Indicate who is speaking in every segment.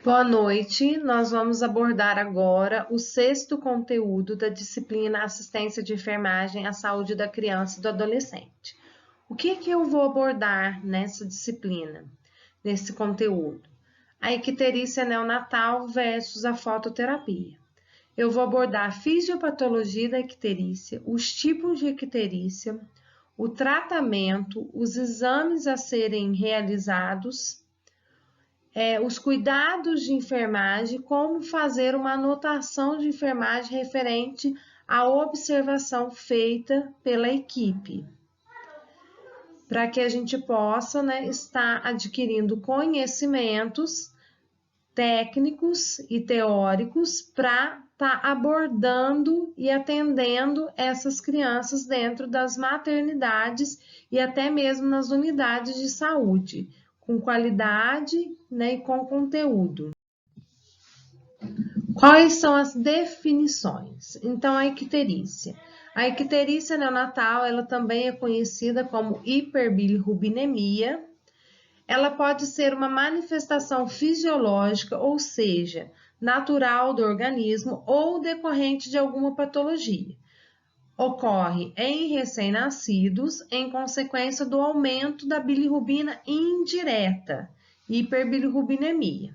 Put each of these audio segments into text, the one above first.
Speaker 1: Boa noite, nós vamos abordar agora o sexto conteúdo da disciplina Assistência de Enfermagem à Saúde da Criança e do Adolescente. O que eu vou abordar nessa disciplina, nesse conteúdo? A icterícia neonatal versus a fototerapia. Eu vou abordar a fisiopatologia da icterícia, os tipos de icterícia, o tratamento, os exames a serem realizados, os cuidados de enfermagem, como fazer uma anotação de enfermagem referente à observação feita pela equipe, para que a gente possa estar adquirindo conhecimentos técnicos e teóricos para estar abordando e atendendo essas crianças dentro das maternidades e até mesmo nas unidades de saúde, com qualidade, e com conteúdo. Quais são as definições? Então, a icterícia. A icterícia neonatal, ela também é conhecida como hiperbilirrubinemia. Ela pode ser uma manifestação fisiológica, ou seja, natural do organismo ou decorrente de alguma patologia. Ocorre em recém-nascidos em consequência do aumento da bilirrubina indireta, hiperbilirrubinemia.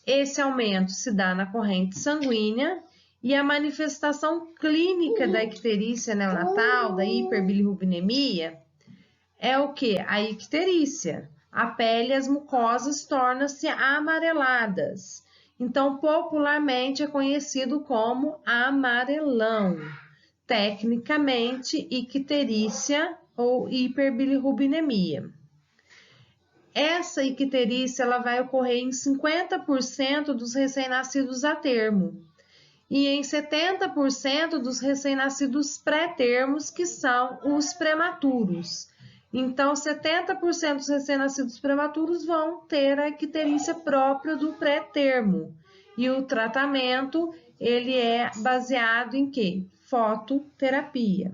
Speaker 1: Esse aumento se dá na corrente sanguínea e a manifestação clínica da icterícia neonatal, da hiperbilirrubinemia, é o que? A icterícia. A pele e as mucosas tornam-se amareladas. Então, popularmente é conhecido como amarelão. Tecnicamente, icterícia ou hiperbilirrubinemia. Essa icterícia ela vai ocorrer em 50% dos recém-nascidos a termo e em 70% dos recém-nascidos pré-termos, que são os prematuros. Então, 70% dos recém-nascidos prematuros vão ter a icterícia própria do pré-termo. E o tratamento, ele é baseado em quê? Fototerapia.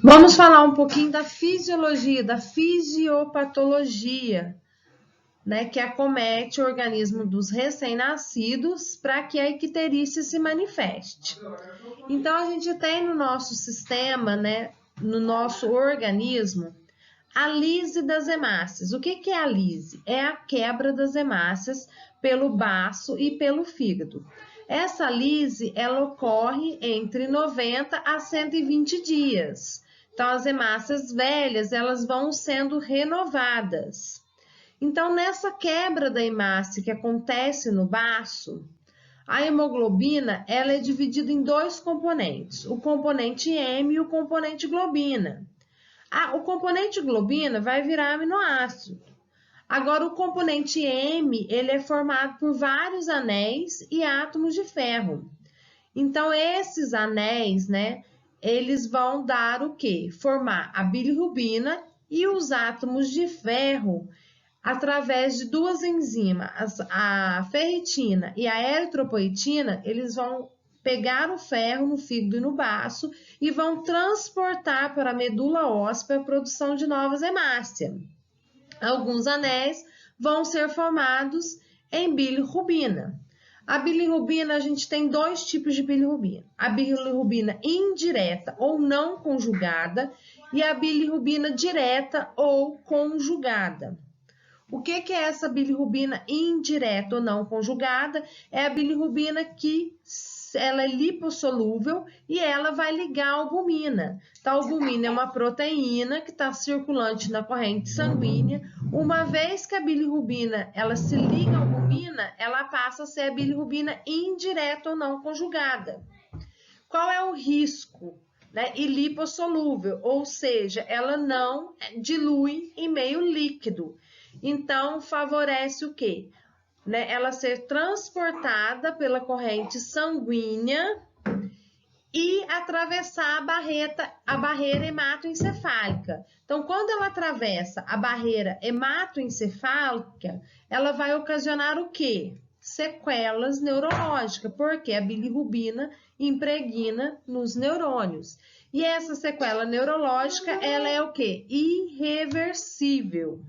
Speaker 1: Vamos falar um pouquinho da fisiologia, da fisiopatologia, que acomete o organismo dos recém-nascidos para que a icterícia se manifeste. Então, a gente tem no nosso sistema, no nosso organismo, a lise das hemácias. O que é a lise? É a quebra das hemácias pelo baço e pelo fígado. Essa lise, ela ocorre entre 90 a 120 dias. Então, as hemácias velhas, elas vão sendo renovadas. Então, nessa quebra da hemácia que acontece no baço, a hemoglobina ela é dividida em dois componentes, o componente M e o componente globina. O componente globina vai virar aminoácido. Agora, o componente M ele é formado por vários anéis e átomos de ferro. Então, esses anéis, eles vão dar o quê? Formar a bilirrubina e os átomos de ferro, através de duas enzimas, a ferritina e a eritropoetina, eles vão pegar o ferro no fígado e no baço e vão transportar para a medula óssea para a produção de novas hemácias. Alguns anéis vão ser formados em bilirrubina. A bilirrubina, a gente tem dois tipos de bilirrubina. A bilirrubina indireta ou não conjugada e a bilirrubina direta ou conjugada. O que é essa bilirrubina indireta ou não conjugada? É a bilirrubina que ela é lipossolúvel e ela vai ligar a albumina. Então, a albumina é uma proteína que está circulante na corrente sanguínea. Uma vez que a bilirrubina ela se liga à albumina, ela passa a ser a bilirrubina indireta ou não conjugada. Qual é o risco? E lipossolúvel, ou seja, ela não dilui em meio líquido. Então, favorece o quê? Ela ser transportada pela corrente sanguínea e atravessar a barreira hematoencefálica. Então, quando ela atravessa a barreira hematoencefálica, ela vai ocasionar o quê? Sequelas neurológicas, porque a bilirrubina impregna nos neurônios. E essa sequela neurológica, ela é o quê? Irreversível.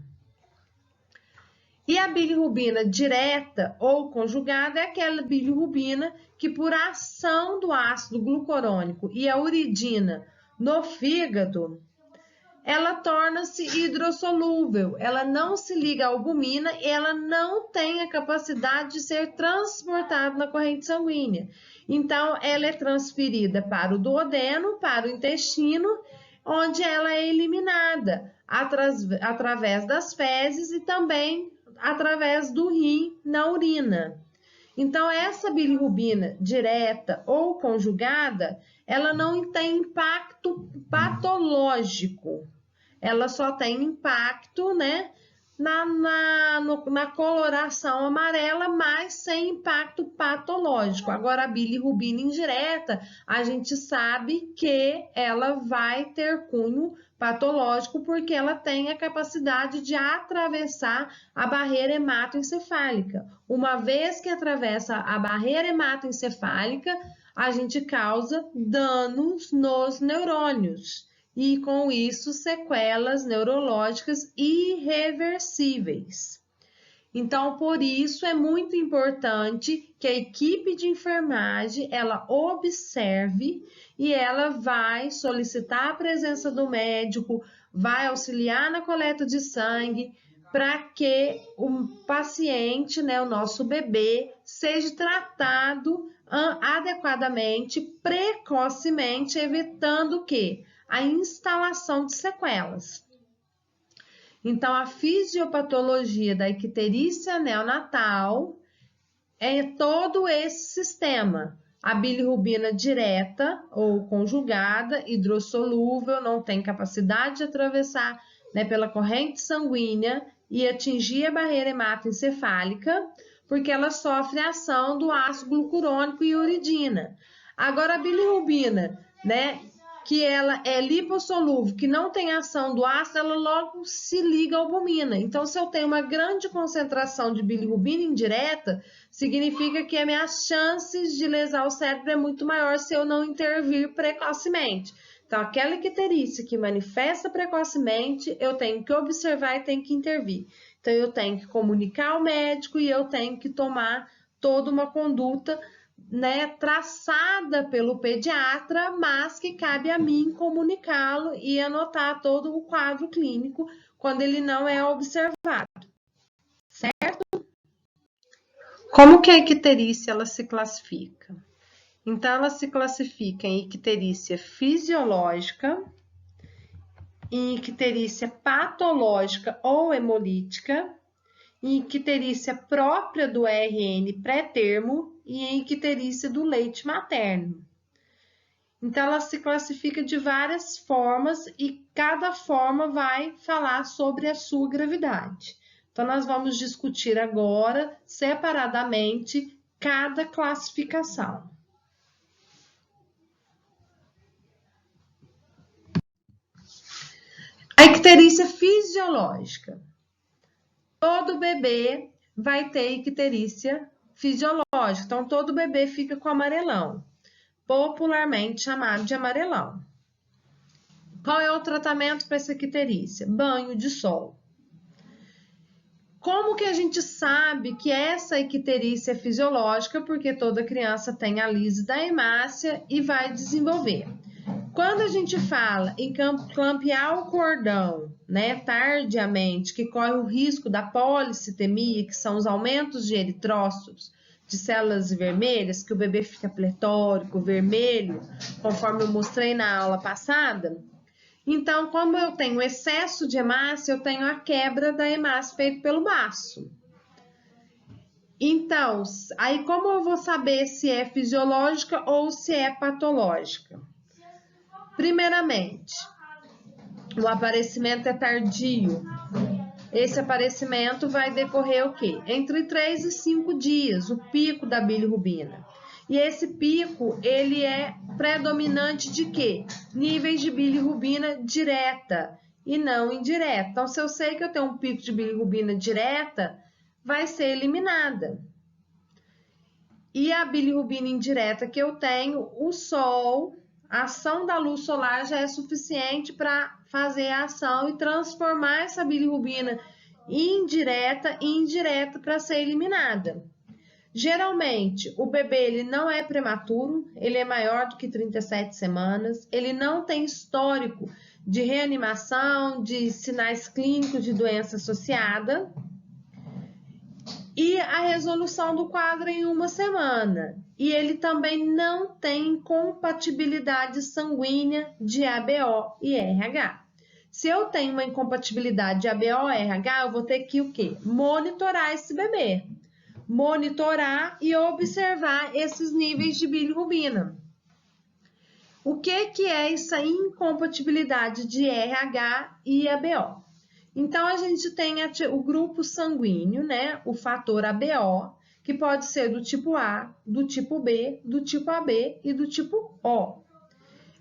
Speaker 1: E a bilirrubina direta ou conjugada é aquela bilirrubina que, por ação do ácido glucurônico e a uridina no fígado, ela torna-se hidrossolúvel, ela não se liga à albumina e ela não tem a capacidade de ser transportada na corrente sanguínea. Então, ela é transferida para o duodeno, para o intestino, onde ela é eliminada através das fezes e também através do rim na urina. Então, essa bilirrubina direta ou conjugada, ela não tem impacto patológico. Ela só tem impacto, né, na coloração amarela, mas sem impacto patológico. Agora, a bilirrubina indireta, a gente sabe que ela vai ter cunho patológico porque ela tem a capacidade de atravessar a barreira hematoencefálica. Uma vez que atravessa a barreira hematoencefálica, a gente causa danos nos neurônios e, com isso, sequelas neurológicas irreversíveis. Então, por isso, é muito importante que a equipe de enfermagem, ela observe e ela vai solicitar a presença do médico, vai auxiliar na coleta de sangue, para que o paciente, né, o nosso bebê, seja tratado adequadamente, precocemente, evitando o quê? A instalação de sequelas. Então, a fisiopatologia da icterícia neonatal é todo esse sistema. A bilirrubina direta ou conjugada, hidrossolúvel, não tem capacidade de atravessar, né, pela corrente sanguínea e atingir a barreira hematoencefálica, porque ela sofre a ação do ácido glucurônico e uridina. Agora, a bilirrubina, né, que ela é lipossolúvel, que não tem ação do ácido, ela logo se liga à albumina. Então, se eu tenho uma grande concentração de bilirrubina indireta, significa que as minhas chances de lesar o cérebro é muito maior se eu não intervir precocemente. Então, aquela icterícia que manifesta precocemente, eu tenho que observar e tenho que intervir. Então, eu tenho que comunicar ao médico e eu tenho que tomar toda uma conduta, né, traçada pelo pediatra, mas que cabe a mim comunicá-lo e anotar todo o quadro clínico quando ele não é observado, certo? Como que a icterícia ela se classifica? Então, ela se classifica em icterícia fisiológica, em icterícia patológica ou hemolítica, em icterícia própria do RN pré-termo e em icterícia do leite materno. Então, ela se classifica de várias formas e cada forma vai falar sobre a sua gravidade. Então, nós vamos discutir agora, separadamente, cada classificação. A icterícia fisiológica. Todo bebê vai ter icterícia fisiológica, então todo bebê fica com amarelão, popularmente chamado de amarelão. Qual é o tratamento para essa icterícia? Banho de sol. Como que a gente sabe que essa icterícia é fisiológica? Porque toda criança tem a lise da hemácia e vai desenvolver. Quando a gente fala em clampear o cordão, né, tardiamente, que corre o risco da policitemia, que são os aumentos de eritrócitos, de células vermelhas, que o bebê fica pletórico, vermelho, conforme eu mostrei na aula passada. Então, como eu tenho excesso de hemácia, eu tenho a quebra da hemácia feita pelo baço. Então, aí como eu vou saber se é fisiológica ou se é patológica? Primeiramente, o aparecimento é tardio. Esse aparecimento vai decorrer o quê? Entre 3 e 5 dias, o pico da bilirrubina. E esse pico, ele é predominante de quê? Níveis de bilirrubina direta e não indireta. Então, se eu sei que eu tenho um pico de bilirrubina direta, vai ser eliminada. E a bilirrubina indireta que eu tenho, o sol, a ação da luz solar já é suficiente para fazer a ação e transformar essa bilirrubina indireta e indireta para ser eliminada. Geralmente, o bebê ele não é prematuro, ele é maior do que 37 semanas, ele não tem histórico de reanimação, de sinais clínicos de doença associada, e a resolução do quadro em 1 semana. E ele também não tem compatibilidade sanguínea de ABO e RH. Se eu tenho uma incompatibilidade de ABO e RH, eu vou ter que o quê? Monitorar esse bebê. Monitorar e observar esses níveis de bilirrubina. O que é essa incompatibilidade de RH e ABO? Então, a gente tem o grupo sanguíneo, né? O fator ABO, que pode ser do tipo A, do tipo B, do tipo AB e do tipo O.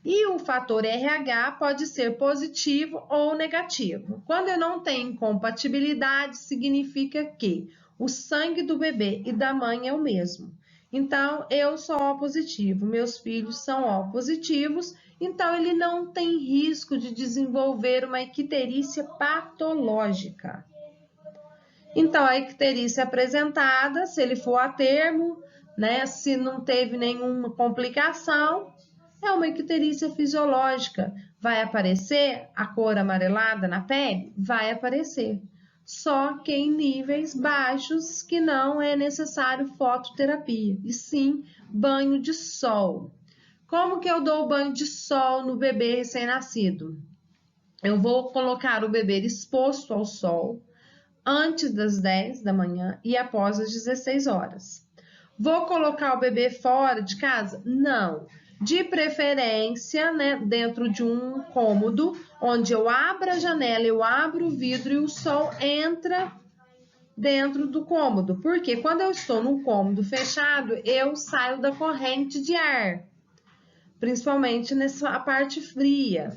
Speaker 1: E o fator RH pode ser positivo ou negativo. Quando eu não tenho incompatibilidade, significa que o sangue do bebê e da mãe é o mesmo. Então, eu sou O positivo, meus filhos são O positivos, então ele não tem risco de desenvolver uma icterícia patológica. Então, a icterícia apresentada, se ele for a termo, né, se não teve nenhuma complicação, é uma icterícia fisiológica. Vai aparecer a cor amarelada na pele? Vai aparecer. Só que em níveis baixos, que não é necessário fototerapia, e sim banho de sol. Como que eu dou banho de sol no bebê recém-nascido? Eu vou colocar o bebê exposto ao sol antes das 10 da manhã e após as 16 horas. Vou colocar o bebê fora de casa? Não. De preferência, né, dentro de um cômodo, onde eu abro a janela, eu abro o vidro e o sol entra dentro do cômodo. Porque quando eu estou num cômodo fechado, eu saio da corrente de ar, principalmente nessa parte fria.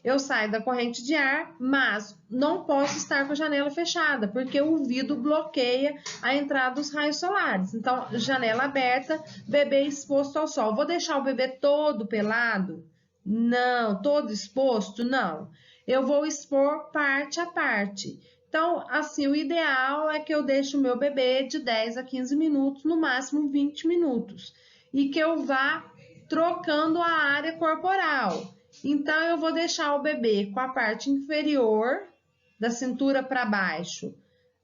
Speaker 1: Eu saio da corrente de ar, mas não posso estar com a janela fechada, porque o vidro bloqueia a entrada dos raios solares. Então, janela aberta, bebê exposto ao sol. Vou deixar o bebê todo pelado? Não. Todo exposto? Não. Eu vou expor parte a parte. Então, assim, o ideal é que eu deixe o meu bebê de 10 a 15 minutos, no máximo 20 minutos, e que eu vá trocando a área corporal. Então, eu vou deixar o bebê com a parte inferior, da cintura para baixo,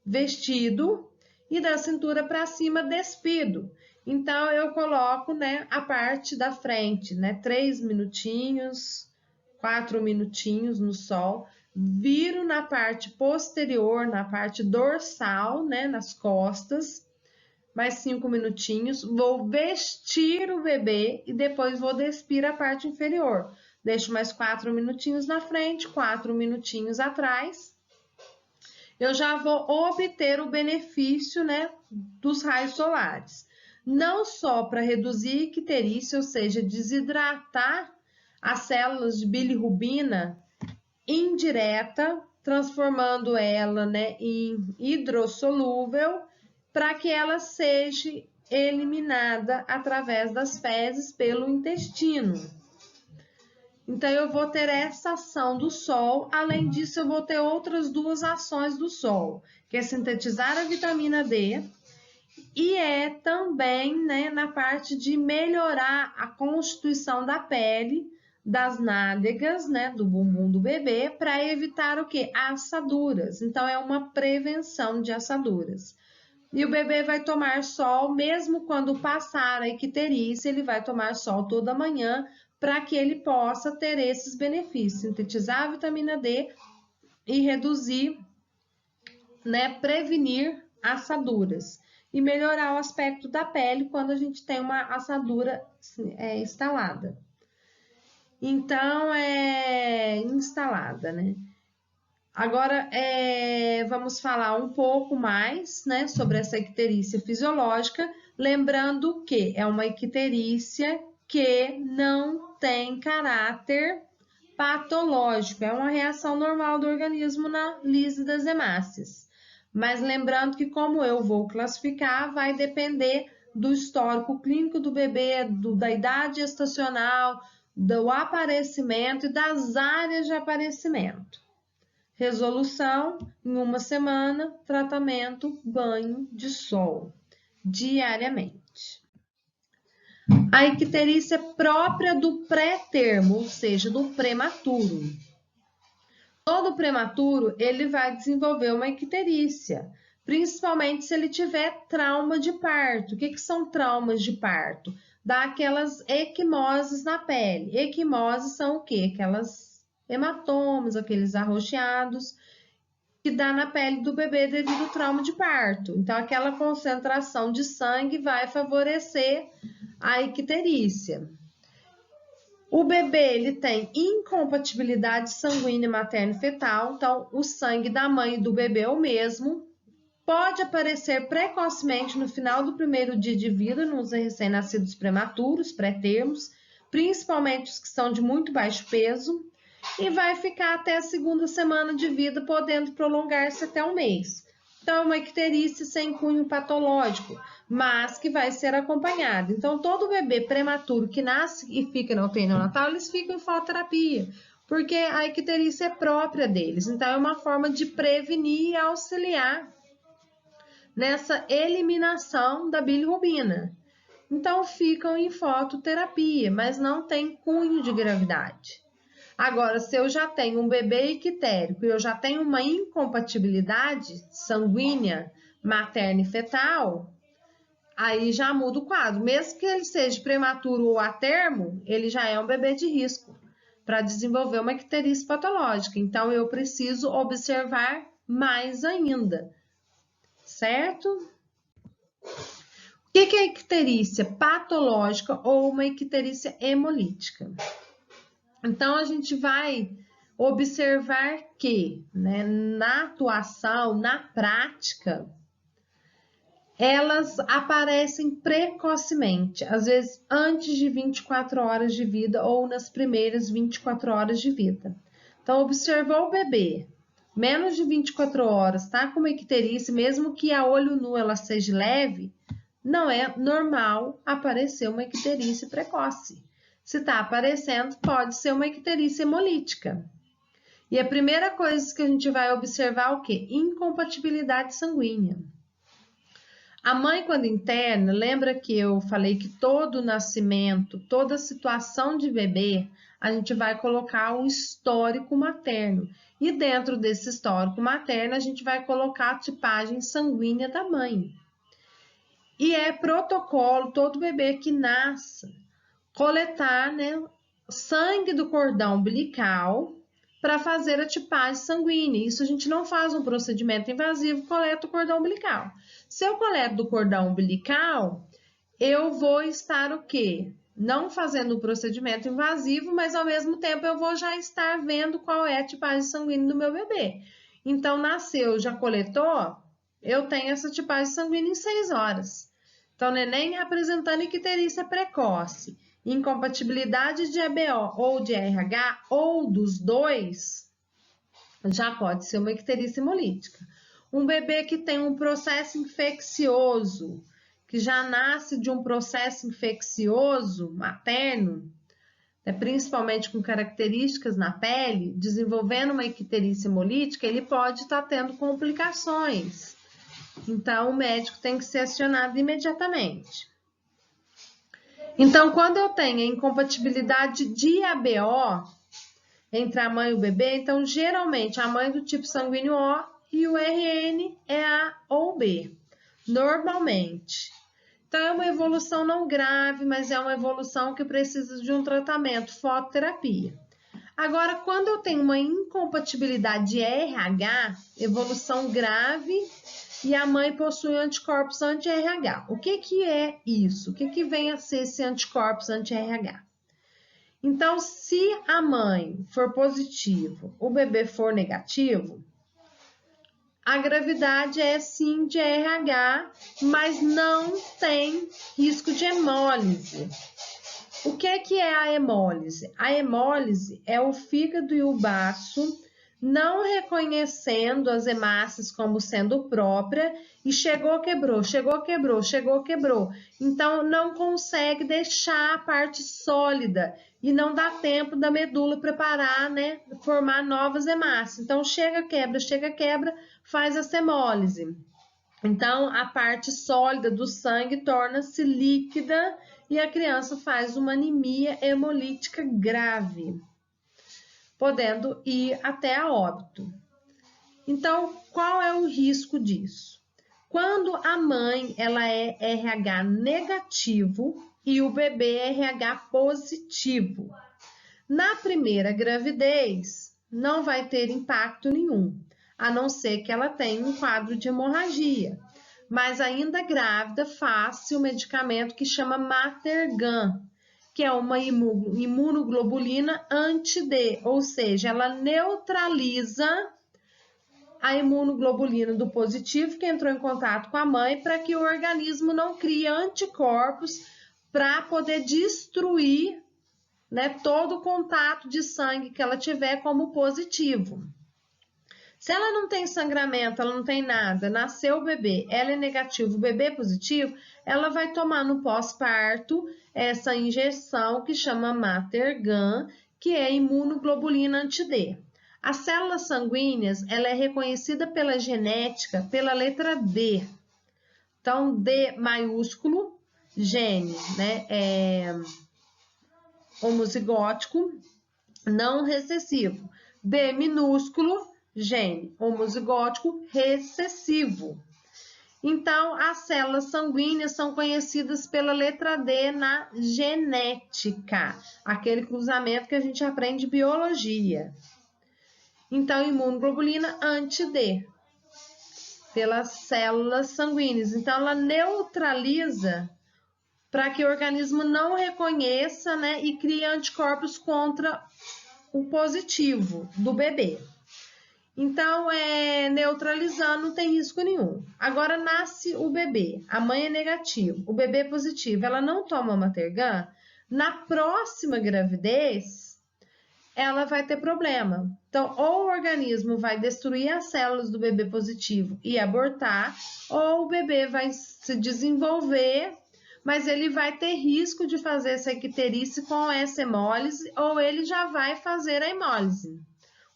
Speaker 1: vestido, e da cintura para cima, despido. Então, eu coloco, né, a parte da frente, né, 3 minutinhos, 4 minutinhos no sol, viro na parte posterior, na parte dorsal, né, nas costas, mais 5 minutinhos, vou vestir o bebê e depois vou despir a parte inferior. Deixo mais 4 minutinhos na frente, 4 minutinhos atrás. Eu já vou obter o benefício, né, dos raios solares. Não só para reduzir icterícia, ou seja, desidratar as células de bilirrubina indireta, transformando ela, né, em hidrossolúvel, para que ela seja eliminada através das fezes pelo intestino. Então, eu vou ter essa ação do sol. Além disso, eu vou ter outras 2 ações do sol, que é sintetizar a vitamina D e é também, né, na parte de melhorar a constituição da pele, das nádegas, né, do bumbum do bebê, para evitar o quê? Assaduras. Então, é uma prevenção de assaduras. E o bebê vai tomar sol, mesmo quando passar a icterícia, ele vai tomar sol toda manhã, para que ele possa ter esses benefícios, sintetizar a vitamina D e reduzir, né, prevenir assaduras e melhorar o aspecto da pele quando a gente tem uma assadura instalada. Então, instalada, né? Agora, vamos falar um pouco mais, né, sobre essa icterícia fisiológica, lembrando que é uma icterícia que não tem caráter patológico, é uma reação normal do organismo na lise das hemácias. Mas lembrando que, como eu vou classificar, vai depender do histórico clínico do bebê, da idade gestacional, do aparecimento e das áreas de aparecimento. Resolução: em 1 semana, tratamento, banho de sol, diariamente. A icterícia própria do pré-termo, ou seja, do prematuro. Todo prematuro, ele vai desenvolver uma icterícia, principalmente se ele tiver trauma de parto. O que são traumas de parto? Dá aquelas equimoses na pele. Equimoses são o quê? Aquelas hematomas, aqueles arroxeados que dá na pele do bebê devido ao trauma de parto. Então, aquela concentração de sangue vai favorecer a icterícia. O bebê, ele tem incompatibilidade sanguínea materno-fetal, então o sangue da mãe e do bebê é o mesmo. Pode aparecer precocemente no final do primeiro dia de vida nos recém-nascidos prematuros, pré-termos, principalmente os que são de muito baixo peso, e vai ficar até a 2ª semana de vida, podendo prolongar-se até 1 mês. Então, é uma icterícia sem cunho patológico, mas que vai ser acompanhada. Então, todo bebê prematuro que nasce e fica na UTI neonatal, eles ficam em fototerapia, porque a icterícia é própria deles. Então, é uma forma de prevenir e auxiliar nessa eliminação da bilirrubina. Então, ficam em fototerapia, mas não tem cunho de gravidade. Agora, se eu já tenho um bebê ictérico e eu já tenho uma incompatibilidade sanguínea materna e fetal, aí já muda o quadro. Mesmo que ele seja prematuro ou a termo, ele já é um bebê de risco para desenvolver uma icterícia patológica. Então, eu preciso observar mais ainda, certo? O que é icterícia patológica ou uma icterícia hemolítica? Então, a gente vai observar que, né, na atuação, na prática, elas aparecem precocemente, às vezes antes de 24 horas de vida ou nas primeiras 24 horas de vida. Então, observou o bebê, menos de 24 horas, tá com uma icterícia, mesmo que a olho nu ela seja leve, não é normal aparecer uma icterícia precoce. Se está aparecendo, pode ser uma icterícia hemolítica. E a primeira coisa que a gente vai observar é o quê? Incompatibilidade sanguínea. A mãe, quando interna, lembra que eu falei que todo nascimento, toda situação de bebê, a gente vai colocar um histórico materno. E dentro desse histórico materno, a gente vai colocar a tipagem sanguínea da mãe. E é protocolo, todo bebê que nasce, coletar, né, sangue do cordão umbilical para fazer a tipagem sanguínea. Isso a gente não faz um procedimento invasivo, coleta o cordão umbilical. Se eu coleto do cordão umbilical, eu vou estar o quê? Não fazendo o procedimento invasivo, mas ao mesmo tempo eu vou já estar vendo qual é a tipagem sanguínea do meu bebê. Então, nasceu, já coletou, eu tenho essa tipagem sanguínea em 6 horas. Então, neném apresentando icterícia precoce, incompatibilidade de ABO ou de RH, ou dos dois, já pode ser uma icterícia hemolítica. Um bebê que tem um processo infeccioso, que já nasce de um processo infeccioso materno, principalmente com características na pele, desenvolvendo uma icterícia hemolítica, ele pode estar tendo complicações. Então, o médico tem que ser acionado imediatamente. Então, quando eu tenho a incompatibilidade de ABO entre a mãe e o bebê, então, geralmente, a mãe do tipo sanguíneo O e o RN é A ou B, normalmente. Então, é uma evolução não grave, mas é uma evolução que precisa de um tratamento, fototerapia. Agora, quando eu tenho uma incompatibilidade de RH, evolução grave, e a mãe possui anticorpos anti-RH. O que é isso? O que vem a ser esse anticorpos anti-RH? Então, se a mãe for positivo, o bebê for negativo, a gravidade é sim de RH, mas não tem risco de hemólise. O que é a hemólise? A hemólise é o fígado e o baço não reconhecendo as hemácias como sendo própria e chegou, quebrou, chegou, quebrou, chegou, quebrou. Então, não consegue deixar a parte sólida e não dá tempo da medula preparar, né, formar novas hemácias. Então, chega, quebra, faz a semólise. Então, a parte sólida do sangue torna-se líquida e a criança faz uma anemia hemolítica grave, podendo ir até a óbito. Então, qual é o risco disso? Quando a mãe ela é RH negativo e o bebê é RH positivo. Na primeira gravidez, não vai ter impacto nenhum, a não ser que ela tenha um quadro de hemorragia. Mas ainda grávida, faz-se o medicamento que chama Matergan, que é uma imunoglobulina anti-D, ou seja, ela neutraliza a imunoglobulina do positivo que entrou em contato com a mãe para que o organismo não crie anticorpos para poder destruir, né, todo o contato de sangue que ela tiver como positivo. Se ela não tem sangramento, ela não tem nada, nasceu o bebê, ela é negativo, o bebê é positivo, ela vai tomar no pós-parto essa injeção que chama Matergan, que é imunoglobulina anti-D. As células sanguíneas, ela é reconhecida pela genética pela letra D. Então, D maiúsculo, gene, né, homozigótico, não recessivo. B minúsculo, gene homozigótico recessivo. Então, as células sanguíneas são conhecidas pela letra D na genética, aquele cruzamento que a gente aprende em biologia. Então, imunoglobulina anti-D, pelas células sanguíneas. Então, ela neutraliza para que o organismo não reconheça, né, e crie anticorpos contra o positivo do bebê. Então, neutralizando, não tem risco nenhum. Agora, nasce o bebê, a mãe é negativa, o bebê é positivo, ela não toma Matergan, na próxima gravidez, ela vai ter problema. Então, ou o organismo vai destruir as células do bebê positivo e abortar, ou o bebê vai se desenvolver, mas ele vai ter risco de fazer essa icterícia com essa hemólise, ou ele já vai fazer a hemólise,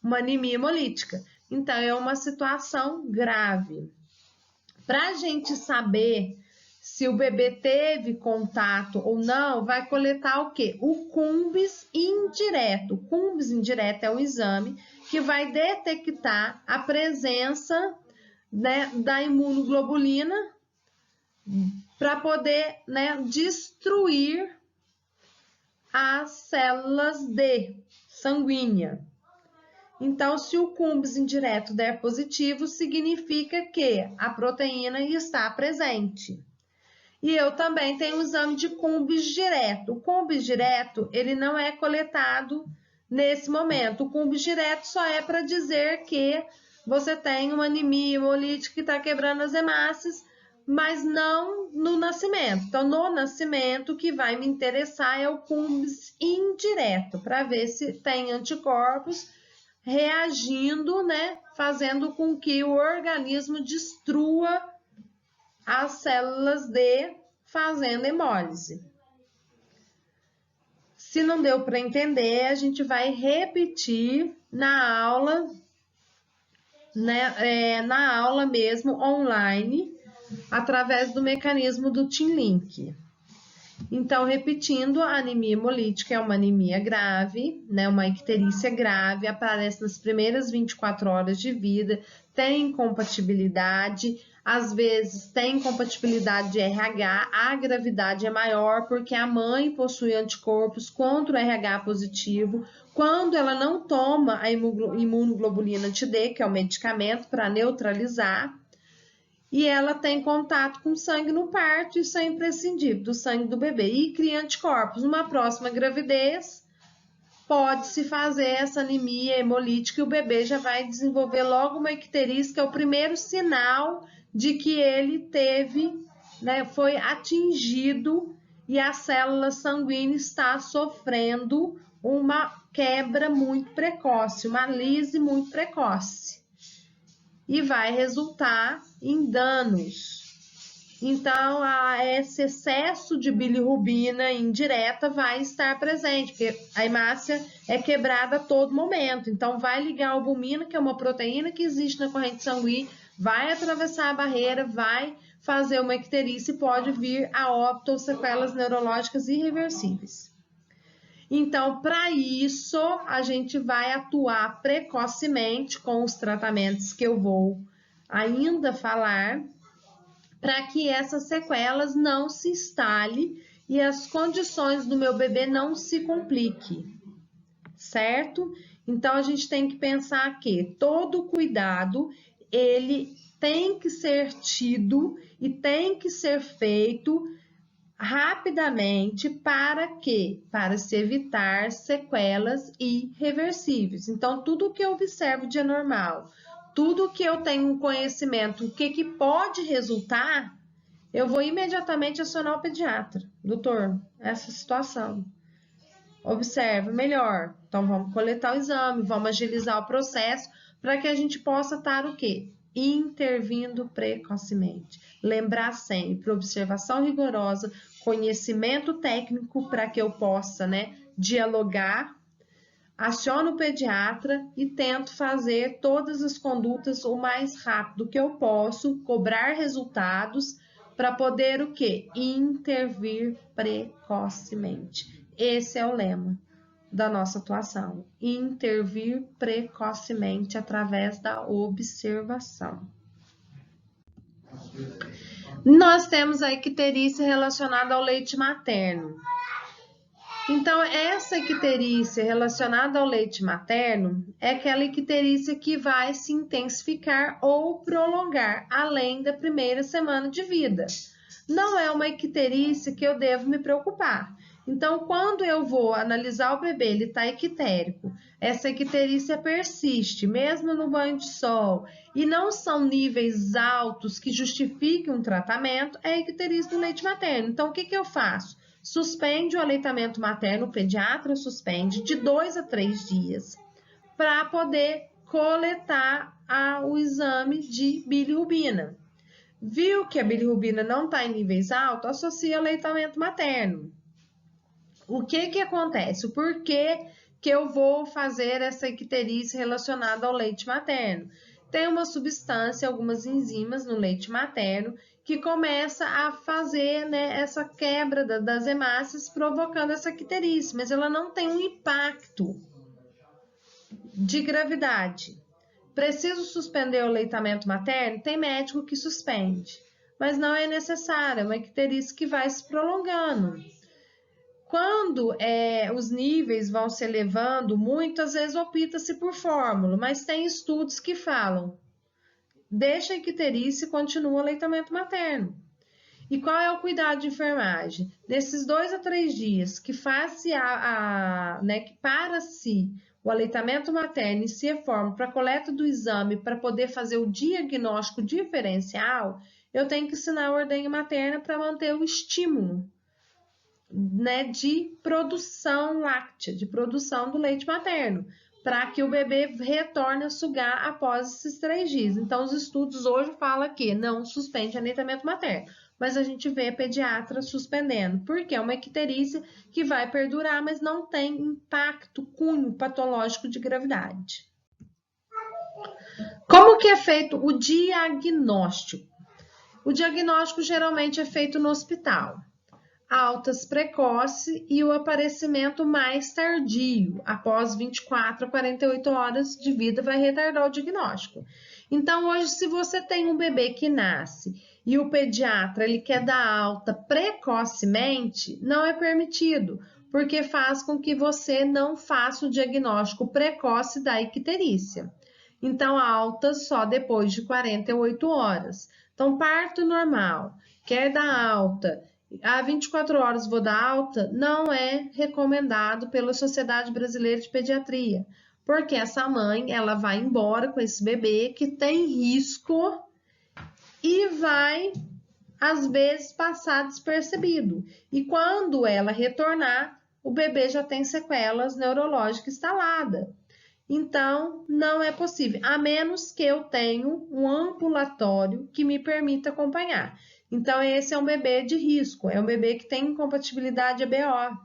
Speaker 1: uma anemia hemolítica. Então, é uma situação grave. Para a gente saber se o bebê teve contato ou não, vai coletar o quê? O Cumbis indireto. O Cumbis indireto é o exame que vai detectar a presença, né, da imunoglobulina para poder, né, destruir as células D sanguínea. Então, se o Cumbis indireto der positivo, significa que a proteína está presente. E eu também tenho o exame de Cumbis direto. O Cumbis direto, ele não é coletado nesse momento. O Cumbis direto só é para dizer que você tem uma anemia hemolítica que está quebrando as hemácias, mas não no nascimento. Então, no nascimento, o que vai me interessar é o Cumbis indireto, para ver se tem anticorpos reagindo, né, fazendo com que o organismo destrua as células D fazendo hemólise. Se não deu para entender, a gente vai repetir na aula, né, na aula mesmo online, através do mecanismo do TeamLink. Então, repetindo, a anemia hemolítica é uma anemia grave, né, uma icterícia grave, aparece nas primeiras 24 horas de vida, tem incompatibilidade, às vezes tem incompatibilidade de RH, a gravidade é maior porque a mãe possui anticorpos contra o RH positivo, quando ela não toma a imunoglobulina anti-D, que é o medicamento para neutralizar, e ela tem contato com sangue no parto, isso é imprescindível, do sangue do bebê, e cria anticorpos. Numa próxima gravidez, pode-se fazer essa anemia hemolítica e o bebê já vai desenvolver logo uma icterícia, que é o primeiro sinal de que ele teve, né, foi atingido e a célula sanguínea está sofrendo uma quebra muito precoce, uma lise muito precoce. E vai resultar em danos. Então, esse excesso de bilirrubina indireta vai estar presente, porque a hemácia é quebrada a todo momento. Então, vai ligar a albumina, que é uma proteína que existe na corrente sanguínea, vai atravessar a barreira, vai fazer uma icterícia e pode vir a óbito ou sequelas neurológicas irreversíveis. Então, para isso, a gente vai atuar precocemente com os tratamentos que eu vou ainda falar, para que essas sequelas não se instalem e as condições do meu bebê não se compliquem, certo? Então, a gente tem que pensar que todo cuidado, ele tem que ser tido e tem que ser feito rapidamente para quê? Para se evitar sequelas irreversíveis. Então, tudo que eu observo de anormal, tudo que eu tenho conhecimento, o que pode resultar, eu vou imediatamente acionar o pediatra. Doutor, essa situação. Observe melhor. Então, vamos coletar o exame, vamos agilizar o processo para que a gente possa estar o quê? Intervindo precocemente. Lembrar sempre, observação rigorosa, conhecimento técnico para que eu possa, dialogar, aciono o pediatra e tento fazer todas as condutas o mais rápido que eu posso, cobrar resultados para poder o quê? Intervir precocemente. Esse é o lema da nossa atuação, intervir precocemente através da observação. Nós temos a icterícia relacionada ao leite materno. Então, essa icterícia relacionada ao leite materno é aquela icterícia que vai se intensificar ou prolongar além da primeira semana de vida. Não é uma icterícia que eu devo me preocupar. Então, quando eu vou analisar o bebê, ele está ictérico, essa icterícia persiste, mesmo no banho de sol, e não são níveis altos que justifiquem um tratamento, é a icterícia do leite materno. Então, o que eu faço? Suspende o aleitamento materno, o pediatra suspende de 2 a 3 dias, para poder coletar o exame de bilirrubina. Viu que a bilirrubina não está em níveis altos, associa ao aleitamento materno. O que acontece? Por que eu vou fazer essa icterícia relacionada ao leite materno? Tem uma substância, algumas enzimas no leite materno, que começa a fazer essa quebra das hemácias, provocando essa icterícia, mas ela não tem um impacto de gravidade. Preciso suspender o aleitamento materno? Tem médico que suspende, mas não é necessário, é uma icterícia que vai se prolongando. Quando os níveis vão se elevando, muitas vezes opta-se por fórmula, mas tem estudos que falam, deixa a icterícia e continua o aleitamento materno. E qual é o cuidado de enfermagem? Nesses 2 a 3 dias que faz-se que para-se o aleitamento materno e se reforma para a coleta do exame para poder fazer o diagnóstico diferencial, eu tenho que ensinar a ordenha materna para manter o estímulo de produção láctea, de produção do leite materno, para que o bebê retorne a sugar após esses 3 dias. Então, os estudos hoje falam que não suspende aleitamento materno, mas a gente vê pediatra suspendendo, porque é uma icterícia que vai perdurar, mas não tem impacto cunho patológico de gravidade. Como que é feito o diagnóstico? O diagnóstico geralmente é feito no hospital. Altas precoce e o aparecimento mais tardio, após 24 a 48 horas de vida, vai retardar o diagnóstico. Então, hoje, se você tem um bebê que nasce e o pediatra ele quer dar alta precocemente, não é permitido, porque faz com que você não faça o diagnóstico precoce da icterícia. Então, alta só depois de 48 horas. Então, parto normal, quer dar alta, há 24 horas vou dar alta, não é recomendado pela Sociedade Brasileira de Pediatria, porque essa mãe, ela vai embora com esse bebê que tem risco e vai, às vezes, passar despercebido. E quando ela retornar, o bebê já tem sequelas neurológicas instaladas. Então, não é possível, a menos que eu tenha um ambulatório que me permita acompanhar. Então, esse é um bebê de risco, é um bebê que tem incompatibilidade EBO,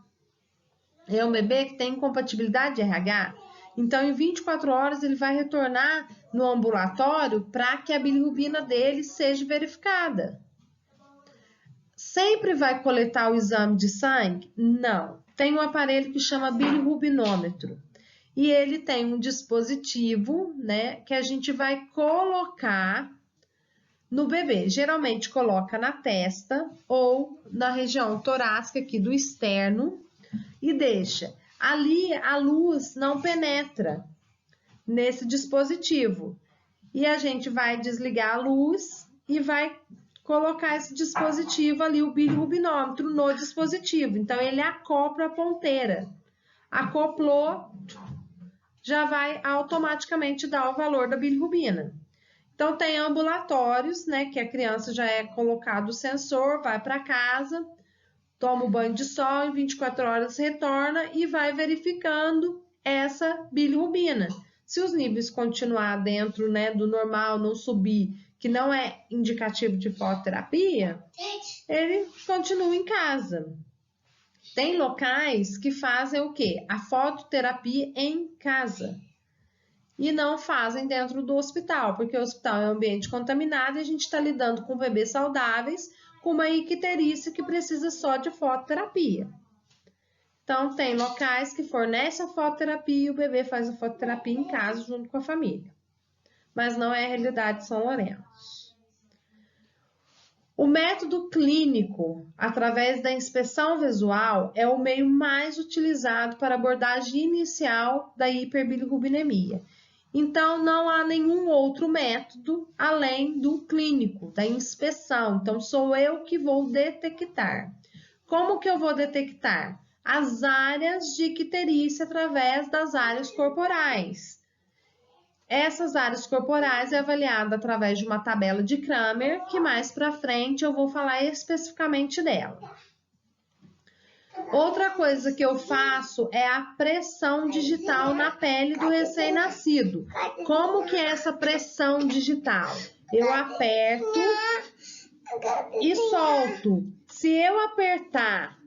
Speaker 1: é um bebê que tem incompatibilidade RH. Então, em 24 horas, ele vai retornar no ambulatório para que a bilirrubina dele seja verificada. Sempre vai coletar o exame de sangue? Não. Tem um aparelho que chama bilirrubinômetro. E ele tem um dispositivo, né, que a gente vai colocar no bebê. Geralmente coloca na testa ou na região torácica aqui do externo e deixa. Ali a luz não penetra nesse dispositivo. E a gente vai desligar a luz e vai colocar esse dispositivo ali, o bilirrubinômetro, no dispositivo. Então, ele acopla a ponteira. Acoplou, já vai automaticamente dar o valor da bilirrubina. Então, tem ambulatórios, né, que a criança já é colocado o sensor, vai para casa, toma o banho de sol, em 24 horas retorna e vai verificando essa bilirrubina. Se os níveis continuar dentro, né, do normal, não subir, que não é indicativo de fototerapia, ele continua em casa. Tem locais que fazem o quê? A fototerapia em casa. E não fazem dentro do hospital, porque o hospital é um ambiente contaminado e a gente está lidando com bebês saudáveis com uma icterícia que precisa só de fototerapia. Então, tem locais que fornecem a fototerapia e o bebê faz a fototerapia em casa junto com a família. Mas não é a realidade de São Lourenço. O método clínico, através da inspeção visual, é o meio mais utilizado para a abordagem inicial da hiperbilirrubinemia. Então, não há nenhum outro método além do clínico, da inspeção. Então, sou eu que vou detectar. Como que eu vou detectar? As áreas de icterícia através das áreas corporais. Essas áreas corporais é avaliada através de uma tabela de Kramer, que mais para frente eu vou falar especificamente dela. Outra coisa que eu faço é a pressão digital na pele do recém-nascido. Como que é essa pressão digital? Eu aperto e solto. Se eu apertar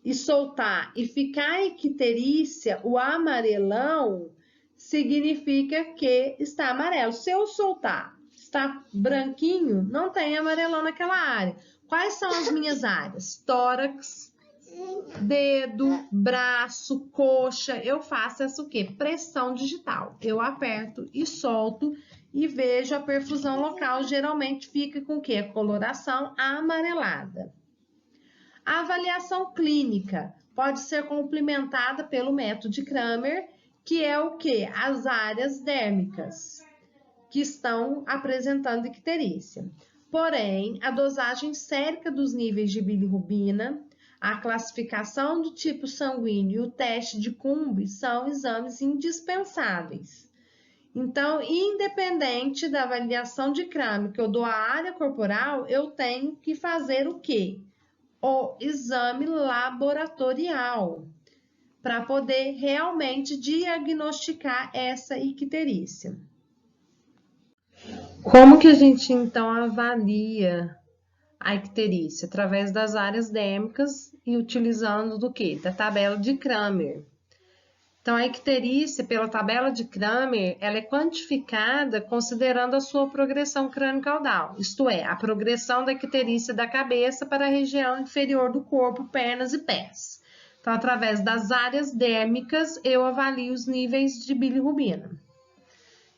Speaker 1: e soltar e ficar icterícia, o amarelão significa que está amarelo. Se eu soltar, está branquinho, não tem amarelão naquela área. Quais são as minhas áreas? Tórax, dedo, braço, coxa. Eu faço essa o quê? Pressão digital. Eu aperto e solto e vejo a perfusão local. Geralmente fica com o quê? A coloração amarelada. A avaliação clínica pode ser complementada pelo método de Kramer, que é o quê? As áreas dérmicas que estão apresentando icterícia. Porém, a dosagem sérica dos níveis de bilirrubina, a classificação do tipo sanguíneo e o teste de Cumbre são exames indispensáveis. Então, independente da avaliação de Kramer, que eu dou a área corporal, eu tenho que fazer o quê? O exame laboratorial, para poder realmente diagnosticar essa icterícia. Como que a gente, então, avalia a icterícia? Através das áreas dérmicas e utilizando do quê? Da tabela de Kramer. Então, a icterícia, pela tabela de Kramer, ela é quantificada considerando a sua progressão crânio-caudal, isto é, a progressão da icterícia da cabeça para a região inferior do corpo, pernas e pés. Então, através das áreas dérmicas, eu avalio os níveis de bilirrubina.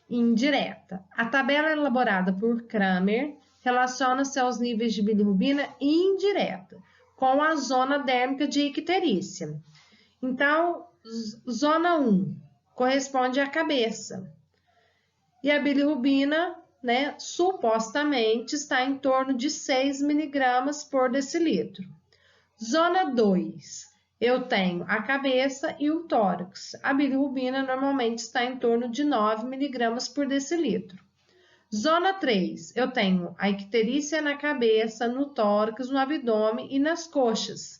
Speaker 1: Indireta. A tabela elaborada por Kramer relaciona-se aos níveis de bilirrubina indireta, com a zona dérmica de icterícia. Então, zona 1 corresponde à cabeça. E a bilirrubina, né, supostamente está em torno de 6 miligramas por decilitro. Zona 2, eu tenho a cabeça e o tórax. A bilirrubina normalmente está em torno de 9 miligramas por decilitro. Zona 3, eu tenho a icterícia na cabeça, no tórax, no abdômen e nas coxas.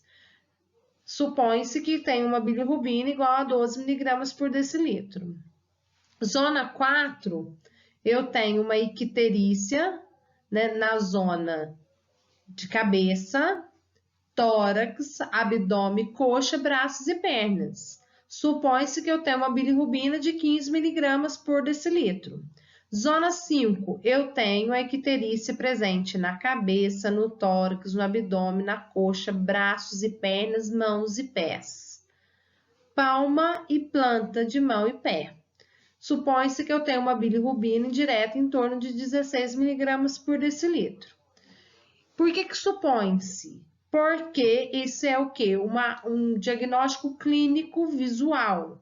Speaker 1: supõe-se que tem uma bilirrubina igual a 12 miligramas por decilitro. Zona 4, eu tenho uma icterícia, né, na zona de cabeça, tórax, abdômen, coxa, braços e pernas. Supõe-se que eu tenho uma bilirrubina de 15 miligramas por decilitro. Zona 5, eu tenho a icterícia presente na cabeça, no tórax, no abdômen, na coxa, braços e pernas, mãos e pés. Palma e planta de mão e pé. Supõe-se que eu tenho uma bilirrubina indireta em torno de 16 miligramas por decilitro. Por que supõe-se? Porque isso é o quê? Um diagnóstico clínico visual.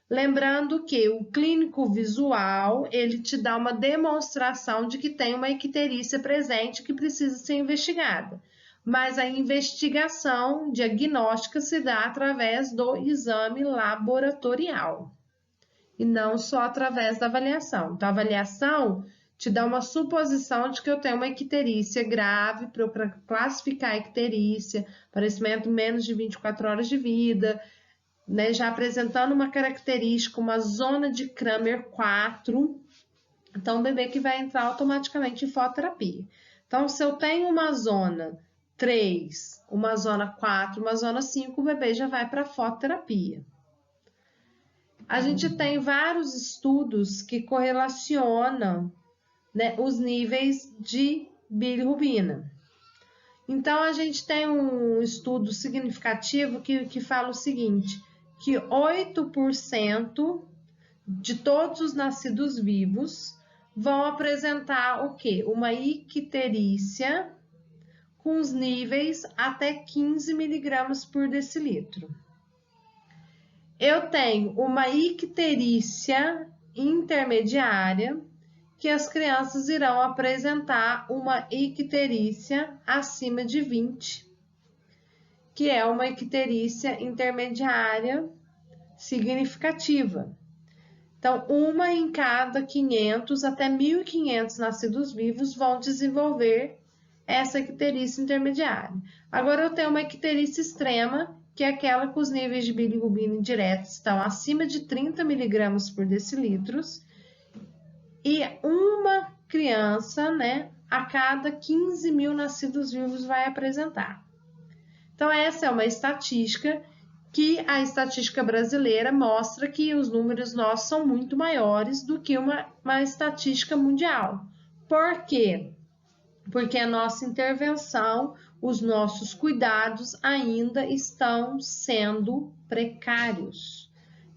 Speaker 1: Lembrando que o clínico visual, ele te dá uma demonstração de que tem uma icterícia presente que precisa ser investigada. Mas a investigação diagnóstica se dá através do exame laboratorial e não só através da avaliação. Então, a avaliação te dá uma suposição de que eu tenho uma icterícia grave, para classificar a icterícia, aparecimento menos de 24 horas de vida, né, já apresentando uma característica, uma zona de Kramer 4, então o bebê que vai entrar automaticamente em fototerapia. Então, se eu tenho uma zona 3, uma zona 4, uma zona 5, o bebê já vai para fototerapia. A gente tem vários estudos que correlacionam, né, os níveis de bilirrubina. Então, a gente tem um estudo significativo que fala o seguinte, que 8% de todos os nascidos vivos vão apresentar o quê? Uma icterícia com os níveis até 15 miligramas por decilitro. Eu tenho uma icterícia intermediária, que as crianças irão apresentar uma icterícia acima de 20, que é uma icterícia intermediária significativa. Então, uma em cada 500 até 1.500 nascidos vivos vão desenvolver essa icterícia intermediária. Agora, eu tenho uma icterícia extrema, que é aquela que os níveis de bilirrubina indiretos estão acima de 30 miligramas por decilitro, e uma criança, né, a cada 15 mil nascidos vivos vai apresentar. Então, essa é uma estatística que a estatística brasileira mostra que os números nossos são muito maiores do que uma estatística mundial. Por quê? Porque a nossa intervenção, os nossos cuidados ainda estão sendo precários.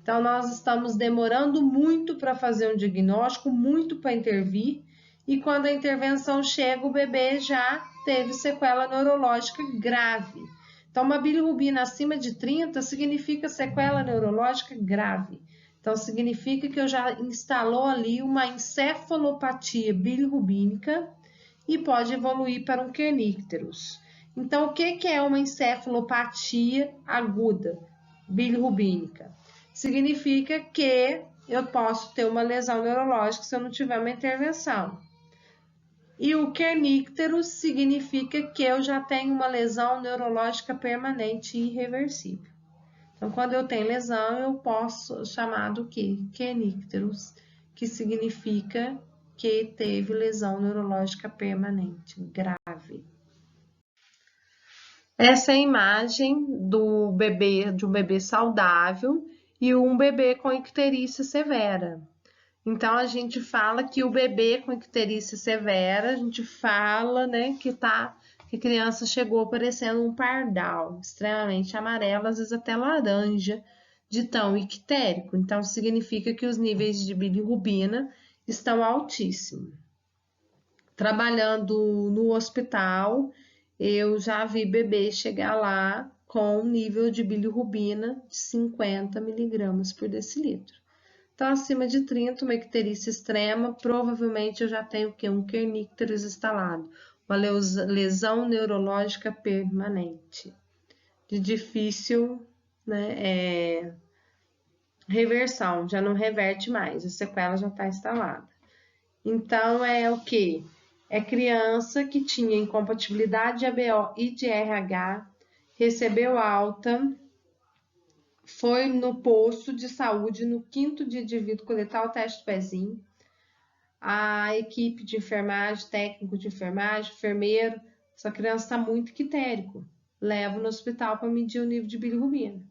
Speaker 1: Então, nós estamos demorando muito para fazer um diagnóstico, muito para intervir, e quando a intervenção chega, o bebê já teve sequela neurológica grave. Então, uma bilirrubina acima de 30 significa sequela neurológica grave. Então, significa que eu já instalou ali uma encefalopatia bilirrubínica e pode evoluir para um kernícterus. Então, o que é uma encefalopatia aguda bilirrubínica? Significa que eu posso ter uma lesão neurológica se eu não tiver uma intervenção. E o kernícterus significa que eu já tenho uma lesão neurológica permanente e irreversível. Então, quando eu tenho lesão, eu posso chamar do quê? Kernícterus, que significa que teve lesão neurológica permanente, grave. Essa é a imagem do bebê, de um bebê saudável e um bebê com icterícia severa. Então, a gente fala que o bebê com icterícia severa, a gente fala, né, que a criança chegou parecendo um pardal, extremamente amarelo, às vezes até laranja, de tão ictérico. Então, significa que os níveis de bilirrubina estão altíssimos. Trabalhando no hospital, eu já vi bebê chegar lá com nível de bilirrubina de 50 miligramas por decilitro. Então, acima de 30, uma icterícia extrema, provavelmente eu já tenho o quê? Um kernícterus instalado, uma lesão neurológica permanente, de difícil, né, reversão, já não reverte mais, a sequela já está instalada. Então, é o quê? É criança que tinha incompatibilidade de ABO e de RH, recebeu alta, foi no posto de saúde, no 5º dia de vida, coletar o teste do pezinho. A equipe de enfermagem, técnico de enfermagem, enfermeiro, essa criança está muito ictérico. Leva no hospital para medir o nível de bilirrubina.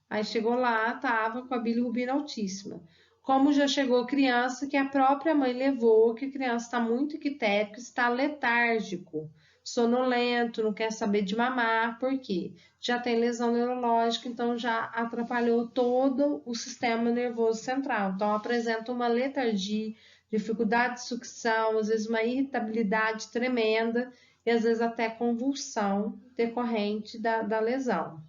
Speaker 1: Aí chegou lá, estava com a bilirrubina altíssima. Como já chegou criança que a própria mãe levou, que a criança está muito ictérico, está letárgico, sonolento, não quer saber de mamar, por quê? Já tem lesão neurológica, então já atrapalhou todo o sistema nervoso central. Então apresenta uma letargia, dificuldade de sucção, às vezes uma irritabilidade tremenda e às vezes até convulsão decorrente da lesão.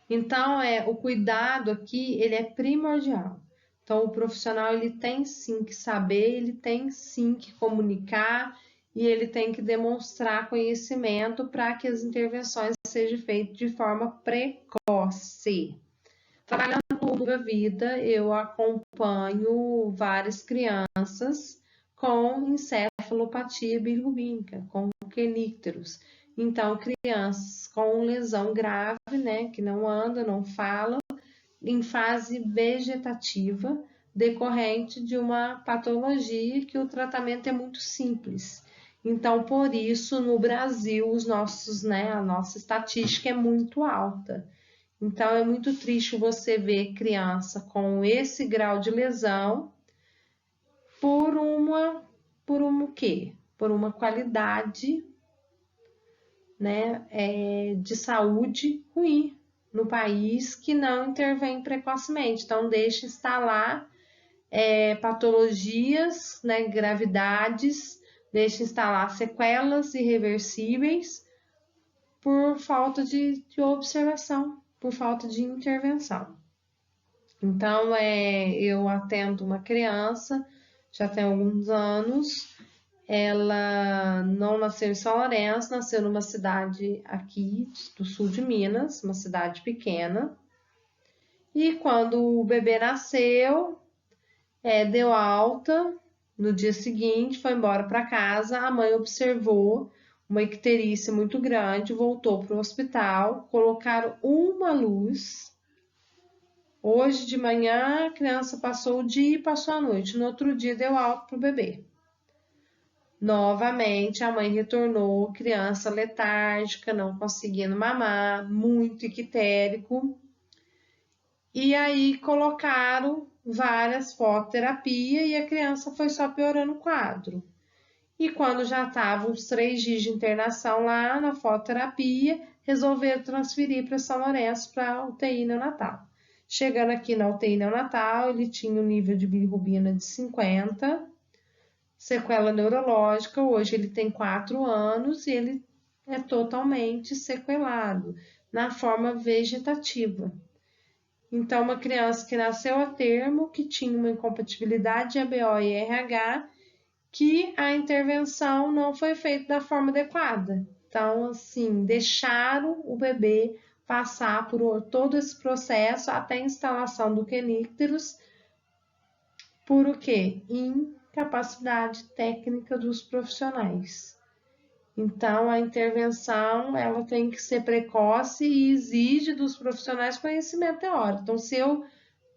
Speaker 1: Então, o cuidado aqui, ele é primordial. Então, o profissional, ele tem sim que saber, ele tem sim que comunicar e ele tem que demonstrar conhecimento para que as intervenções sejam feitas de forma precoce. Trabalhando no Nova Vida, eu acompanho várias crianças com encefalopatia bilirrubínica, com quelícteros. Então, crianças com lesão grave, né, que não anda, não fala, em fase vegetativa, decorrente de uma patologia que o tratamento é muito simples. Então, por isso, no Brasil, a nossa estatística é muito alta. Então, é muito triste você ver criança com esse grau de lesão por o quê? Por uma qualidade, né, de saúde ruim no país que não intervém precocemente. Então, deixa instalar patologias, né, gravidades, deixa instalar sequelas irreversíveis por falta de observação, por falta de intervenção. Então, eu atendo uma criança, já tem alguns anos, ela não nasceu em São Lourenço, nasceu numa cidade aqui do sul de Minas, uma cidade pequena. E quando o bebê nasceu, deu alta, no dia seguinte foi embora para casa, a mãe observou uma icterícia muito grande, voltou para o hospital, colocaram uma luz. Hoje de manhã a criança passou o dia e passou a noite, no outro dia deu alta para o bebê. Novamente, a mãe retornou, criança letárgica, não conseguindo mamar, muito ictérico. E aí colocaram várias fototerapias e a criança foi só piorando o quadro. E quando já estavam uns 3 dias de internação lá na fototerapia, resolveram transferir para São Lourenço para a UTI neonatal. Chegando aqui na UTI neonatal, ele tinha um nível de bilirrubina de 50, sequela neurológica, hoje ele tem 4 anos e ele é totalmente sequelado, na forma vegetativa. Então, uma criança que nasceu a termo, que tinha uma incompatibilidade ABO e RH, que a intervenção não foi feita da forma adequada. Então, assim, deixaram o bebê passar por todo esse processo até a instalação do quelícteros, por o quê? Incapacidade técnica dos profissionais. Então, a intervenção ela tem que ser precoce e exige dos profissionais conhecimento teórico. Então,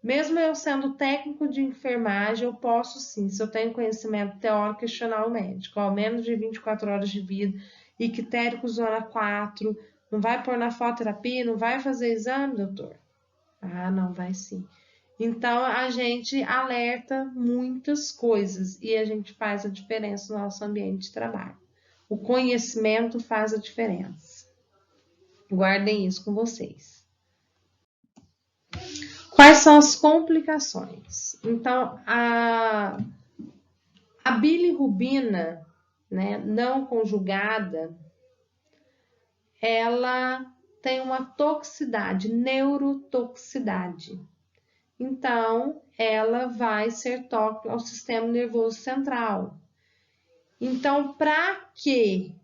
Speaker 1: mesmo eu sendo técnico de enfermagem, eu posso sim, se eu tenho conhecimento teórico, questionar o médico. Menos de 24 horas de vida, ictérico zona 4, não vai pôr na fototerapia, não vai fazer exame, doutor? Ah, não, vai sim. Então, a gente alerta muitas coisas e a gente faz a diferença no nosso ambiente de trabalho. O conhecimento faz a diferença. Guardem isso com vocês. Quais são as complicações? Então, a bilirrubina, né, não conjugada, ela tem uma toxicidade, neurotoxicidade. Então, ela vai ser tóxica ao sistema nervoso central. Então, para que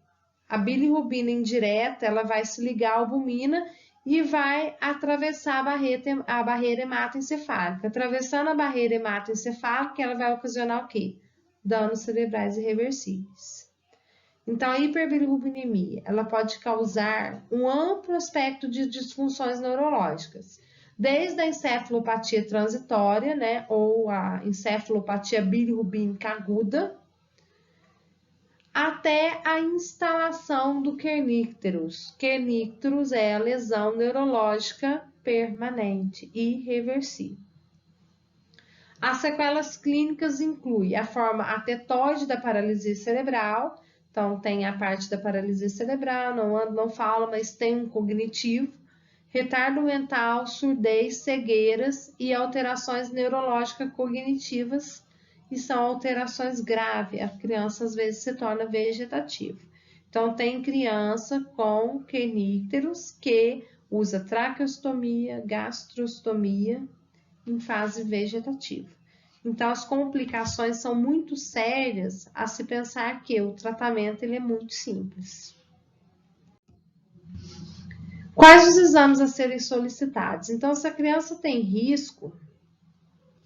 Speaker 1: a bilirrubina indireta, ela vai se ligar à albumina e vai atravessar a barreira hematoencefálica. Atravessando a barreira hematoencefálica, ela vai ocasionar o quê? Danos cerebrais irreversíveis. Então, a hiperbilirrubinemia, ela pode causar um amplo espectro de disfunções neurológicas, desde a encefalopatia transitória, né, ou a encefalopatia bilirrubínica aguda, até a instalação do kernícteros. Kernícteros é a lesão neurológica permanente, irreversível. As sequelas clínicas incluem a forma atetoide da paralisia cerebral, então tem a parte da paralisia cerebral, não anda, não fala, mas tem um cognitivo, retardo mental, surdez, cegueiras e alterações neurológicas cognitivas, e são alterações graves. A criança às vezes se torna vegetativa. Então tem criança com kernícteros que usa traqueostomia, gastrostomia em fase vegetativa. Então as complicações são muito sérias a se pensar que o tratamento ele é muito simples. Quais os exames a serem solicitados? Então, se a criança tem risco,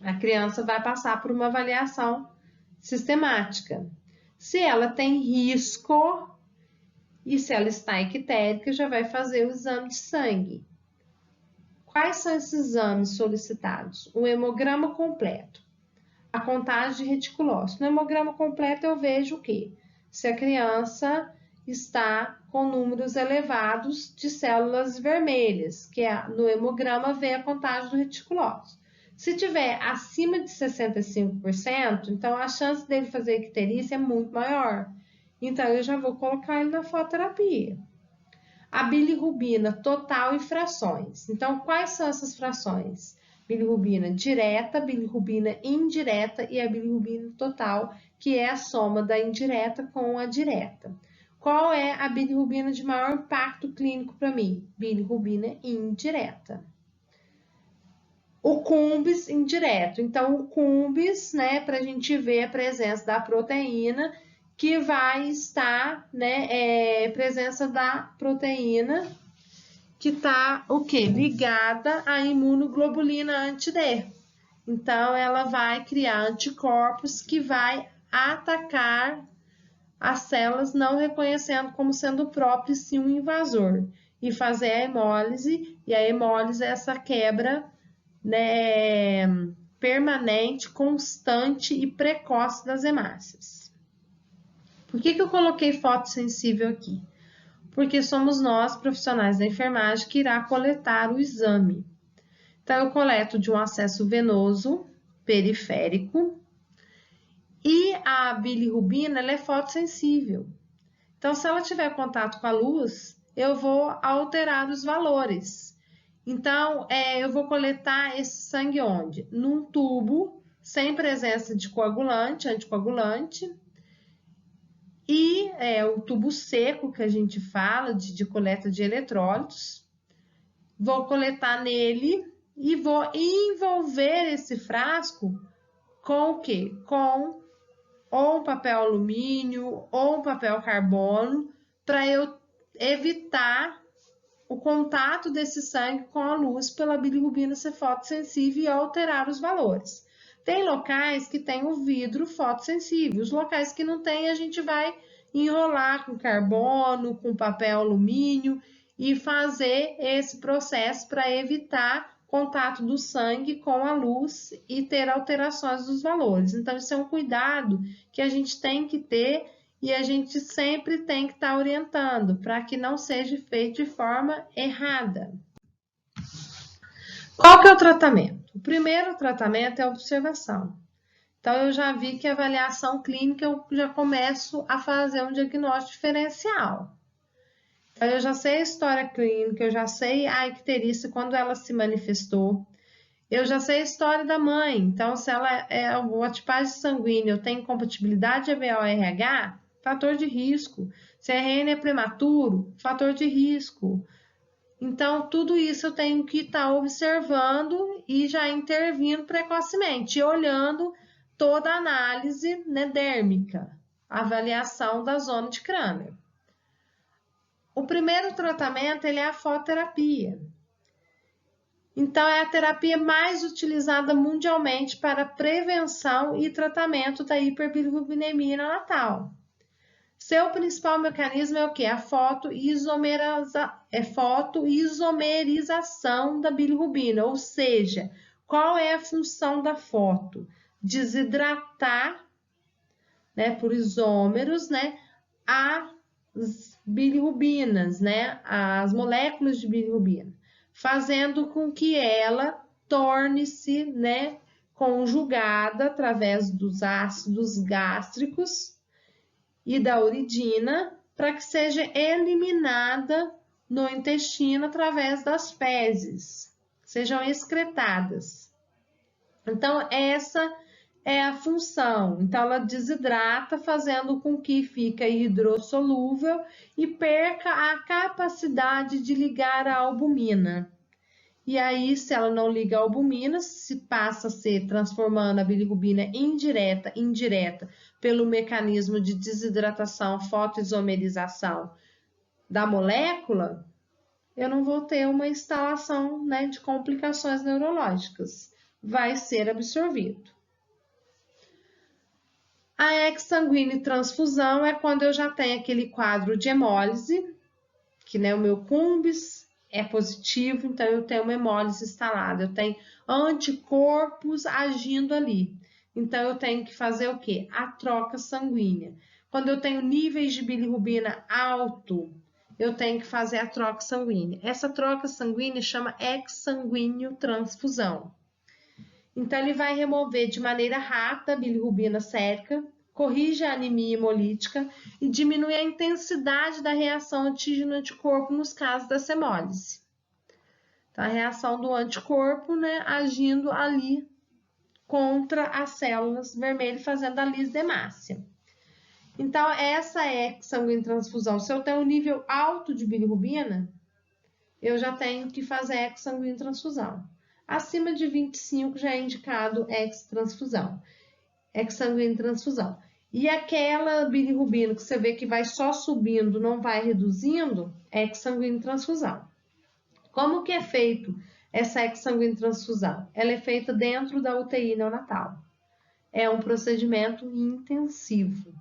Speaker 1: a criança vai passar por uma avaliação sistemática. Se ela tem risco e se ela está ictérica, já vai fazer o exame de sangue. Quais são esses exames solicitados? O hemograma completo, a contagem de reticulócito. No hemograma completo eu vejo o quê? Se a criança está com números elevados de células vermelhas, que no hemograma vê a contagem do reticulócito. Se tiver acima de 65%, então a chance dele fazer icterícia é muito maior. Então eu já vou colocar ele na fototerapia. A bilirrubina total e frações. Então, quais são essas frações? Bilirrubina direta, bilirrubina indireta e a bilirrubina total, que é a soma da indireta com a direta. Qual é a bilirrubina de maior impacto clínico para mim? Bilirrubina indireta. O CUMBS indireto. Então, o CUMBS, né, para a gente ver a presença da proteína, que vai estar, né, presença da proteína que está o quê? Ligada à imunoglobulina anti-D. Então, ela vai criar anticorpos que vai atacar as células, não reconhecendo como sendo próprio sim um invasor, e fazer a hemólise, e a hemólise é essa quebra, né, permanente, constante e precoce das hemácias. Por que eu coloquei fotossensível aqui? Porque somos nós, profissionais da enfermagem, que irá coletar o exame. Então, eu coleto de um acesso venoso, periférico, e a bilirrubina ela é fotossensível. Então, se ela tiver contato com a luz, eu vou alterar os valores. Então, eu vou coletar esse sangue onde? Num tubo, sem presença de coagulante, anticoagulante, e o tubo seco que a gente fala de coleta de eletrólitos. Vou coletar nele e vou envolver esse frasco com o quê? Com ou um papel alumínio ou um papel carbono, para eu evitar o contato desse sangue com a luz pela bilirrubina ser fotossensível e alterar os valores. Tem locais que tem o vidro fotossensível, os locais que não tem a gente vai enrolar com carbono, com papel alumínio e fazer esse processo para evitar contato do sangue com a luz e ter alterações dos valores. Então, isso é um cuidado que a gente tem que ter e a gente sempre tem que estar orientando para que não seja feito de forma errada. Qual que é o tratamento? O primeiro tratamento é a observação. Então, eu já vi que a avaliação clínica eu já começo a fazer um diagnóstico diferencial. Então, eu já sei a história clínica, eu já sei a icterícia, quando ela se manifestou. Eu já sei a história da mãe. Então, se ela é a tipagem sanguínea, eu tenho compatibilidade ABO-RH, fator de risco. Se a RN é prematuro, fator de risco. Então, tudo isso eu tenho que estar observando e já intervindo precocemente, e olhando toda a análise, né, dérmica, avaliação da zona de Kramer. O primeiro tratamento ele é a fototerapia. Então, é a terapia mais utilizada mundialmente para prevenção e tratamento da hiperbilirrubinemia neonatal. Seu principal mecanismo é o quê? A fotoisomerização da bilirrubina, ou seja, qual é a função da foto? Desidratar, né, por isômeros, né, as bilirrubinas, né, as moléculas de bilirrubina, fazendo com que ela torne-se, né, conjugada através dos ácidos gástricos e da uridina para que seja eliminada no intestino através das fezes, sejam excretadas. Então, essa é a função. Então, ela desidrata, fazendo com que fique hidrossolúvel e perca a capacidade de ligar a albumina. E aí, se ela não liga a albumina, se passa a ser transformando a bilirrubina indireta pelo mecanismo de desidratação, fotoisomerização da molécula, eu não vou ter uma instalação, né, de complicações neurológicas. Vai ser absorvido. A exsanguínea transfusão é quando eu já tenho aquele quadro de hemólise, que, né, o meu cumbis é positivo, então eu tenho uma hemólise instalada, eu tenho anticorpos agindo ali. Então eu tenho que fazer o quê? A troca sanguínea. Quando eu tenho níveis de bilirrubina alto, eu tenho que fazer a troca sanguínea. Essa troca sanguínea chama exsanguíneo transfusão. Então ele vai remover de maneira rápida a bilirrubina sérica, corrige a anemia hemolítica e diminui a intensidade da reação antígeno-anticorpo nos casos da hemólise. Então, a reação do anticorpo, né, agindo ali contra as células vermelhas, fazendo a lisdemácia. Então, essa é sanguínea transfusão. Se eu tenho um nível alto de bilirrubina, eu já tenho que fazer exsanguínea transfusão. Acima de 25 já é indicado exsanguínea transfusão. E aquela bilirrubina que você vê que vai só subindo, não vai reduzindo, é exsanguínea transfusão. Como que é feito essa exsanguínea transfusão? Ela é feita dentro da UTI neonatal. É um procedimento intensivo.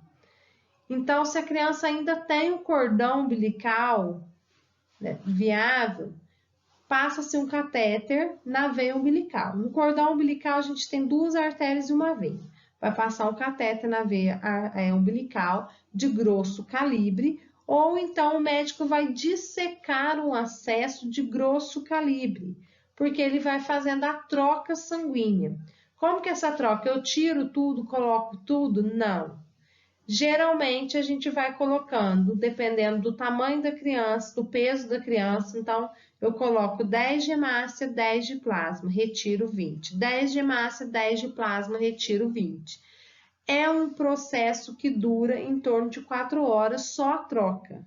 Speaker 1: Então, se a criança ainda tem o cordão umbilical, né, viável, passa-se um catéter na veia umbilical. No cordão umbilical, a gente tem 2 artérias e uma veia. Vai passar um catéter na veia umbilical de grosso calibre, ou então o médico vai dissecar um acesso de grosso calibre, porque ele vai fazendo a troca sanguínea. Como que é essa troca? Eu tiro tudo, coloco tudo? Não. Geralmente a gente vai colocando, dependendo do tamanho da criança, do peso da criança, então eu coloco 10 de hemácia, 10 de plasma, retiro 20. 10 de hemácia, 10 de plasma, retiro 20. É um processo que dura em torno de 4 horas só a troca,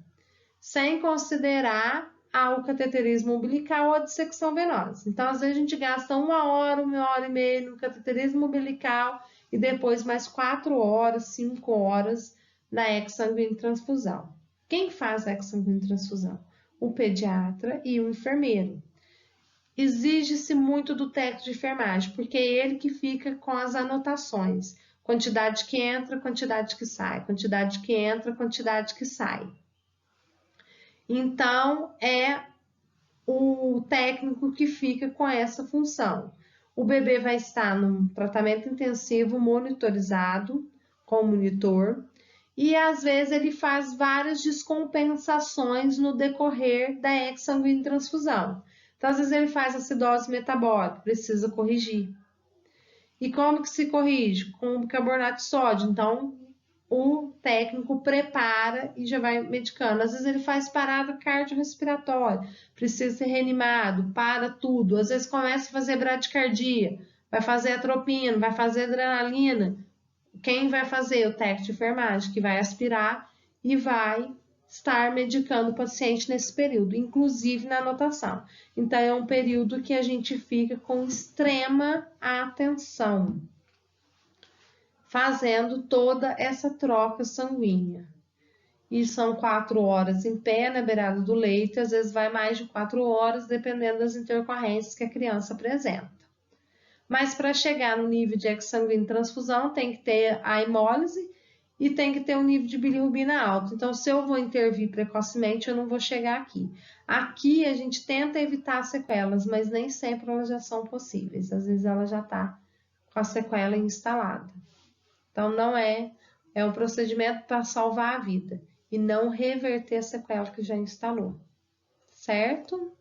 Speaker 1: sem considerar o cateterismo umbilical ou a dissecção venosa. Então, às vezes a gente gasta 1 hora, 1 hora e meia no cateterismo umbilical e depois mais 4 horas, 5 horas na exsanguínea transfusão. Quem faz a exsanguínea transfusão? O pediatra e o enfermeiro. Exige-se muito do técnico de enfermagem, porque é ele que fica com as anotações. Quantidade que entra, quantidade que sai. Quantidade que entra, quantidade que sai. Então, é o técnico que fica com essa função. O bebê vai estar num tratamento intensivo monitorizado com o monitor e às vezes ele faz várias descompensações no decorrer da exsanguínea transfusão. Então, às vezes ele faz acidose metabólica, precisa corrigir. E como que se corrige? Com bicarbonato de sódio. Então, o técnico prepara e já vai medicando. Às vezes ele faz parada cardiorrespiratória, precisa ser reanimado, para tudo. Às vezes começa a fazer bradicardia, vai fazer atropina, vai fazer adrenalina. Quem vai fazer? O técnico de enfermagem, que vai aspirar e vai estar medicando o paciente nesse período, inclusive na anotação. Então, é um período que a gente fica com extrema atenção, fazendo toda essa troca sanguínea. E são 4 horas em pé na beirada do leito, às vezes vai mais de 4 horas, dependendo das intercorrências que a criança apresenta. Mas para chegar no nível de exsanguínea transfusão, tem que ter a hemólise e tem que ter um nível de bilirrubina alto. Então, se eu vou intervir precocemente, eu não vou chegar aqui. Aqui, a gente tenta evitar sequelas, mas nem sempre elas já são possíveis. Às vezes, ela já está com a sequela instalada. Então, não é um procedimento para salvar a vida e não reverter a sequela que já instalou, certo?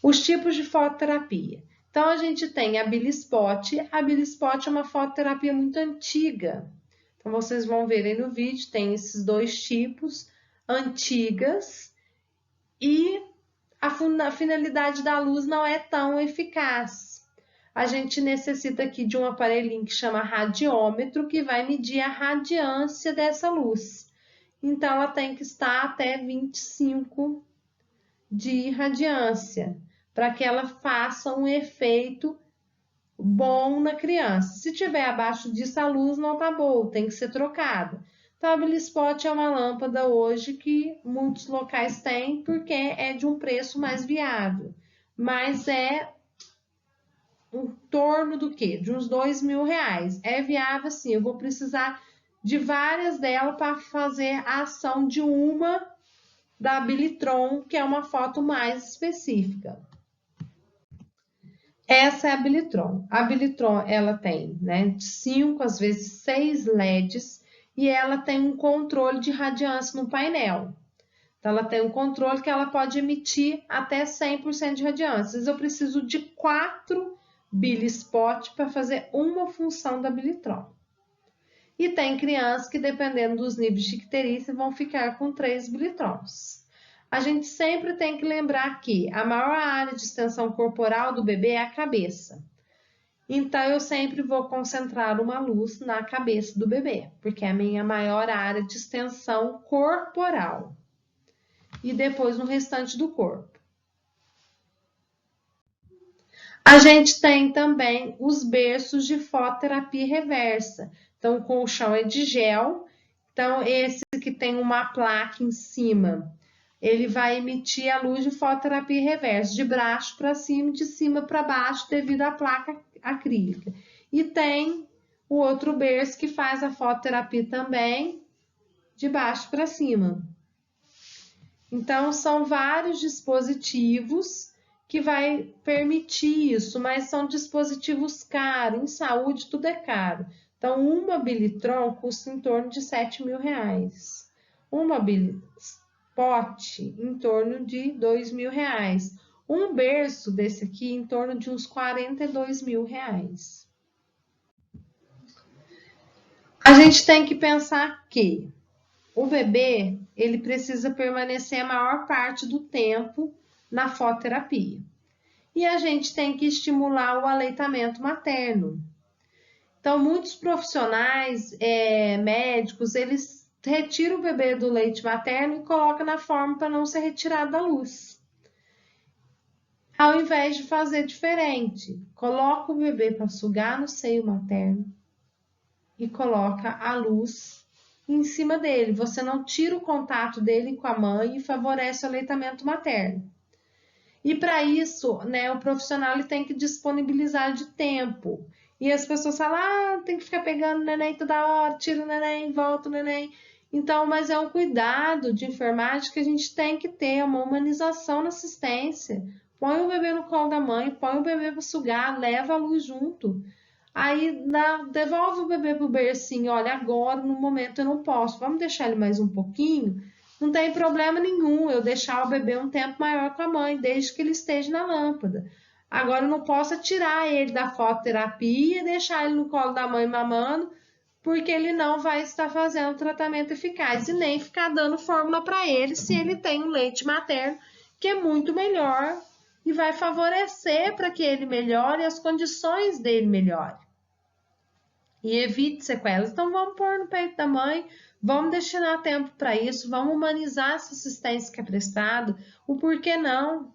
Speaker 1: Os tipos de fototerapia. Então, a gente tem a Bilispot. A Bilispot é uma fototerapia muito antiga. Então, vocês vão ver aí no vídeo, tem esses dois tipos, antigas, e a finalidade da luz não é tão eficaz. A gente necessita aqui de um aparelhinho que chama radiômetro, que vai medir a radiância dessa luz. Então, ela tem que estar até 25 de radiância, para que ela faça um efeito bom na criança. Se tiver abaixo disso, a luz não tá boa, tem que ser trocada. Então, a Bilispot é uma lâmpada hoje que muitos locais têm, porque é de um preço mais viável. Mas é em torno do quê? De uns R$2.000. É viável, sim. Eu vou precisar de várias delas para fazer a ação de uma da Bilitron, que é uma foto mais específica. Essa é a Bilitron. A Bilitron, ela tem, né, 5, às vezes 6 LEDs, e ela tem um controle de radiância no painel. Então, ela tem um controle que ela pode emitir até 100% de radiância. Às vezes, eu preciso de 4 Bilispot para fazer uma função da Bilitron. E tem crianças que, dependendo dos níveis de icterícia, vão ficar com 3 Bilitrons. A gente sempre tem que lembrar que a maior área de extensão corporal do bebê é a cabeça. Então, eu sempre vou concentrar uma luz na cabeça do bebê, porque é a minha maior área de extensão corporal. E depois no restante do corpo. A gente tem também os berços de fototerapia reversa. Então, o colchão é de gel. Então, esse que tem uma placa em cima, ele vai emitir a luz de fototerapia reversa, de baixo para cima e de cima para baixo, devido à placa acrílica. E tem o outro berço que faz a fototerapia também, de baixo para cima. Então, são vários dispositivos que vai permitir isso, mas são dispositivos caros. Em saúde, tudo é caro. Então, uma Bilitron custa em torno de R$7.000. Uma Bilispot em torno de R$2.000. Um berço desse aqui em torno de uns R$42.000. A gente tem que pensar que o bebê, ele precisa permanecer a maior parte do tempo na fototerapia. E a gente tem que estimular o aleitamento materno. Então, muitos profissionais, médicos, eles retiram o bebê do leite materno e colocam na forma para não ser retirado da luz. Ao invés de fazer diferente, coloca o bebê para sugar no seio materno e coloca a luz em cima dele. Você não tira o contato dele com a mãe e favorece o aleitamento materno. E para isso, né, o profissional ele tem que disponibilizar de tempo. E as pessoas falam, tem que ficar pegando o neném toda hora, tira o neném, volta o neném. Então, mas é um cuidado de enfermagem que a gente tem que ter, uma humanização na assistência. Põe o bebê no colo da mãe, põe o bebê para sugar, leva a luz junto. Aí devolve o bebê pro bercinho, olha, agora, no momento eu não posso, vamos deixar ele mais um pouquinho? Não tem problema nenhum eu deixar o bebê um tempo maior com a mãe, desde que ele esteja na lâmpada. Agora eu não posso tirar ele da fototerapia e deixar ele no colo da mãe mamando, porque ele não vai estar fazendo o tratamento eficaz e nem ficar dando fórmula para ele se ele tem um leite materno, que é muito melhor e vai favorecer para que ele melhore e as condições dele melhorem. E evite sequelas. Então, vamos pôr no peito da mãe, vamos destinar tempo para isso, vamos humanizar essa assistência que é prestada. O porquê não?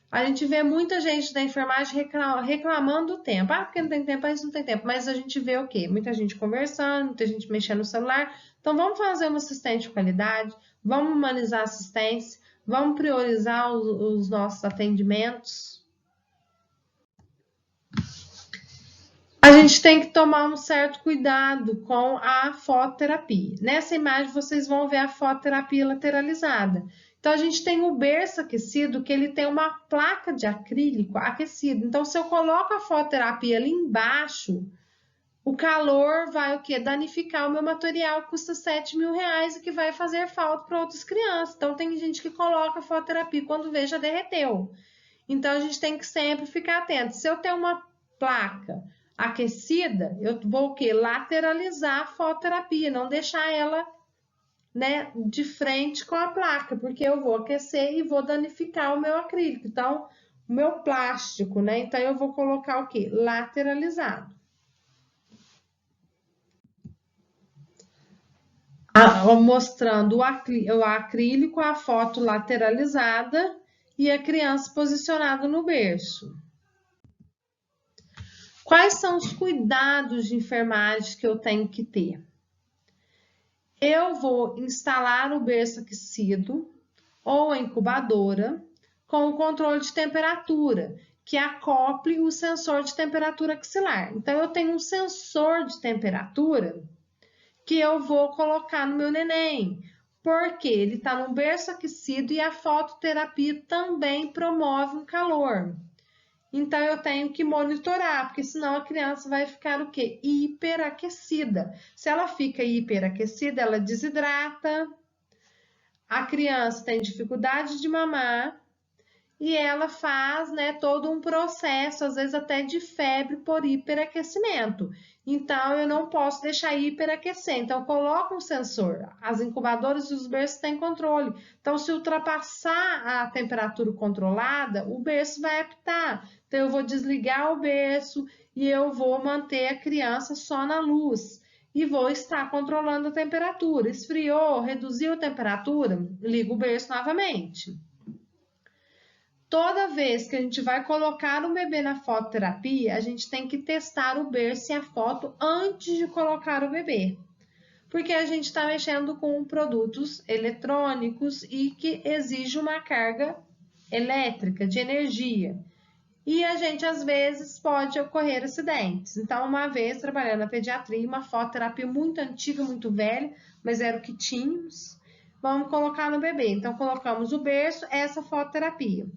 Speaker 1: A gente vê muita gente da enfermagem reclamando do tempo. Porque não tem tempo, isso não tem tempo. Mas a gente vê o quê? Muita gente conversando, muita gente mexendo no celular. Então, vamos fazer uma assistente de qualidade, vamos humanizar a assistência, vamos priorizar os nossos atendimentos. A gente tem que tomar um certo cuidado com a fototerapia. Nessa imagem vocês vão ver a fototerapia lateralizada. Então a gente tem o berço aquecido, que ele tem uma placa de acrílico aquecido. Então se eu coloco a fototerapia ali embaixo, o calor vai o quê? Danificar o meu material, que custa R$7.000 e que vai fazer falta para outras crianças. Então tem gente que coloca a fototerapia quando vê já derreteu. Então a gente tem que sempre ficar atento. Se eu tenho uma placa aquecida, eu vou o quê? Lateralizar a fototerapia, não deixar ela, né, de frente com a placa, porque eu vou aquecer e vou danificar o meu acrílico. Então, o meu plástico, né? Então eu vou colocar o quê? Lateralizado. Mostrando o acrílico, a foto lateralizada e a criança posicionada no berço. Quais são os cuidados de enfermagem que eu tenho que ter? Eu vou instalar o berço aquecido ou a incubadora com o controle de temperatura, que acople o sensor de temperatura axilar. Então, eu tenho um sensor de temperatura que eu vou colocar no meu neném, porque ele está num berço aquecido e a fototerapia também promove um calor. Então, eu tenho que monitorar, porque senão a criança vai ficar o quê? Hiperaquecida. Se ela fica hiperaquecida, ela desidrata, a criança tem dificuldade de mamar e ela faz, né, todo um processo, às vezes até de febre por hiperaquecimento. Então, eu não posso deixar hiperaquecer. Então, eu coloco um sensor. As incubadoras e os berços têm controle. Então, se ultrapassar a temperatura controlada, o berço vai apitar. Então, eu vou desligar o berço e eu vou manter a criança só na luz. E vou estar controlando a temperatura. Esfriou, reduziu a temperatura, ligo o berço novamente. Toda vez que a gente vai colocar um bebê na fototerapia, a gente tem que testar o berço e a foto antes de colocar o bebê. Porque a gente está mexendo com produtos eletrônicos e que exige uma carga elétrica, de energia. E a gente, às vezes, pode ocorrer acidentes. Então, uma vez, trabalhando na pediatria, uma fototerapia muito antiga, muito velha, mas era o que tínhamos, vamos colocar no bebê. Então, colocamos o berço, essa fototerapia.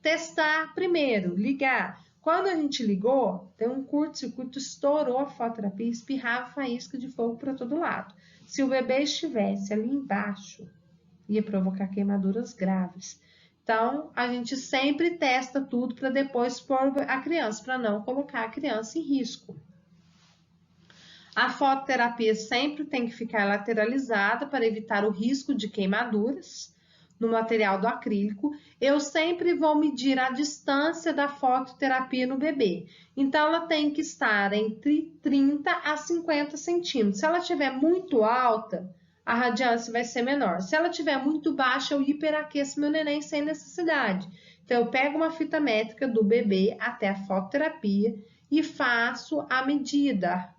Speaker 1: Testar primeiro, ligar. Quando a gente ligou, tem um curto-circuito, estourou a fototerapia, espirrava faísca de fogo para todo lado. Se o bebê estivesse ali embaixo, ia provocar queimaduras graves. Então, a gente sempre testa tudo para depois pôr a criança, para não colocar a criança em risco. A fototerapia sempre tem que ficar lateralizada para evitar o risco de queimaduras no material do acrílico. Eu sempre vou medir a distância da fototerapia no bebê. Então, ela tem que estar entre 30 a 50 centímetros. Se ela estiver muito alta, a radiância vai ser menor. Se ela estiver muito baixa, eu hiperaqueço meu neném sem necessidade. Então, eu pego uma fita métrica do bebê até a fototerapia e faço a medida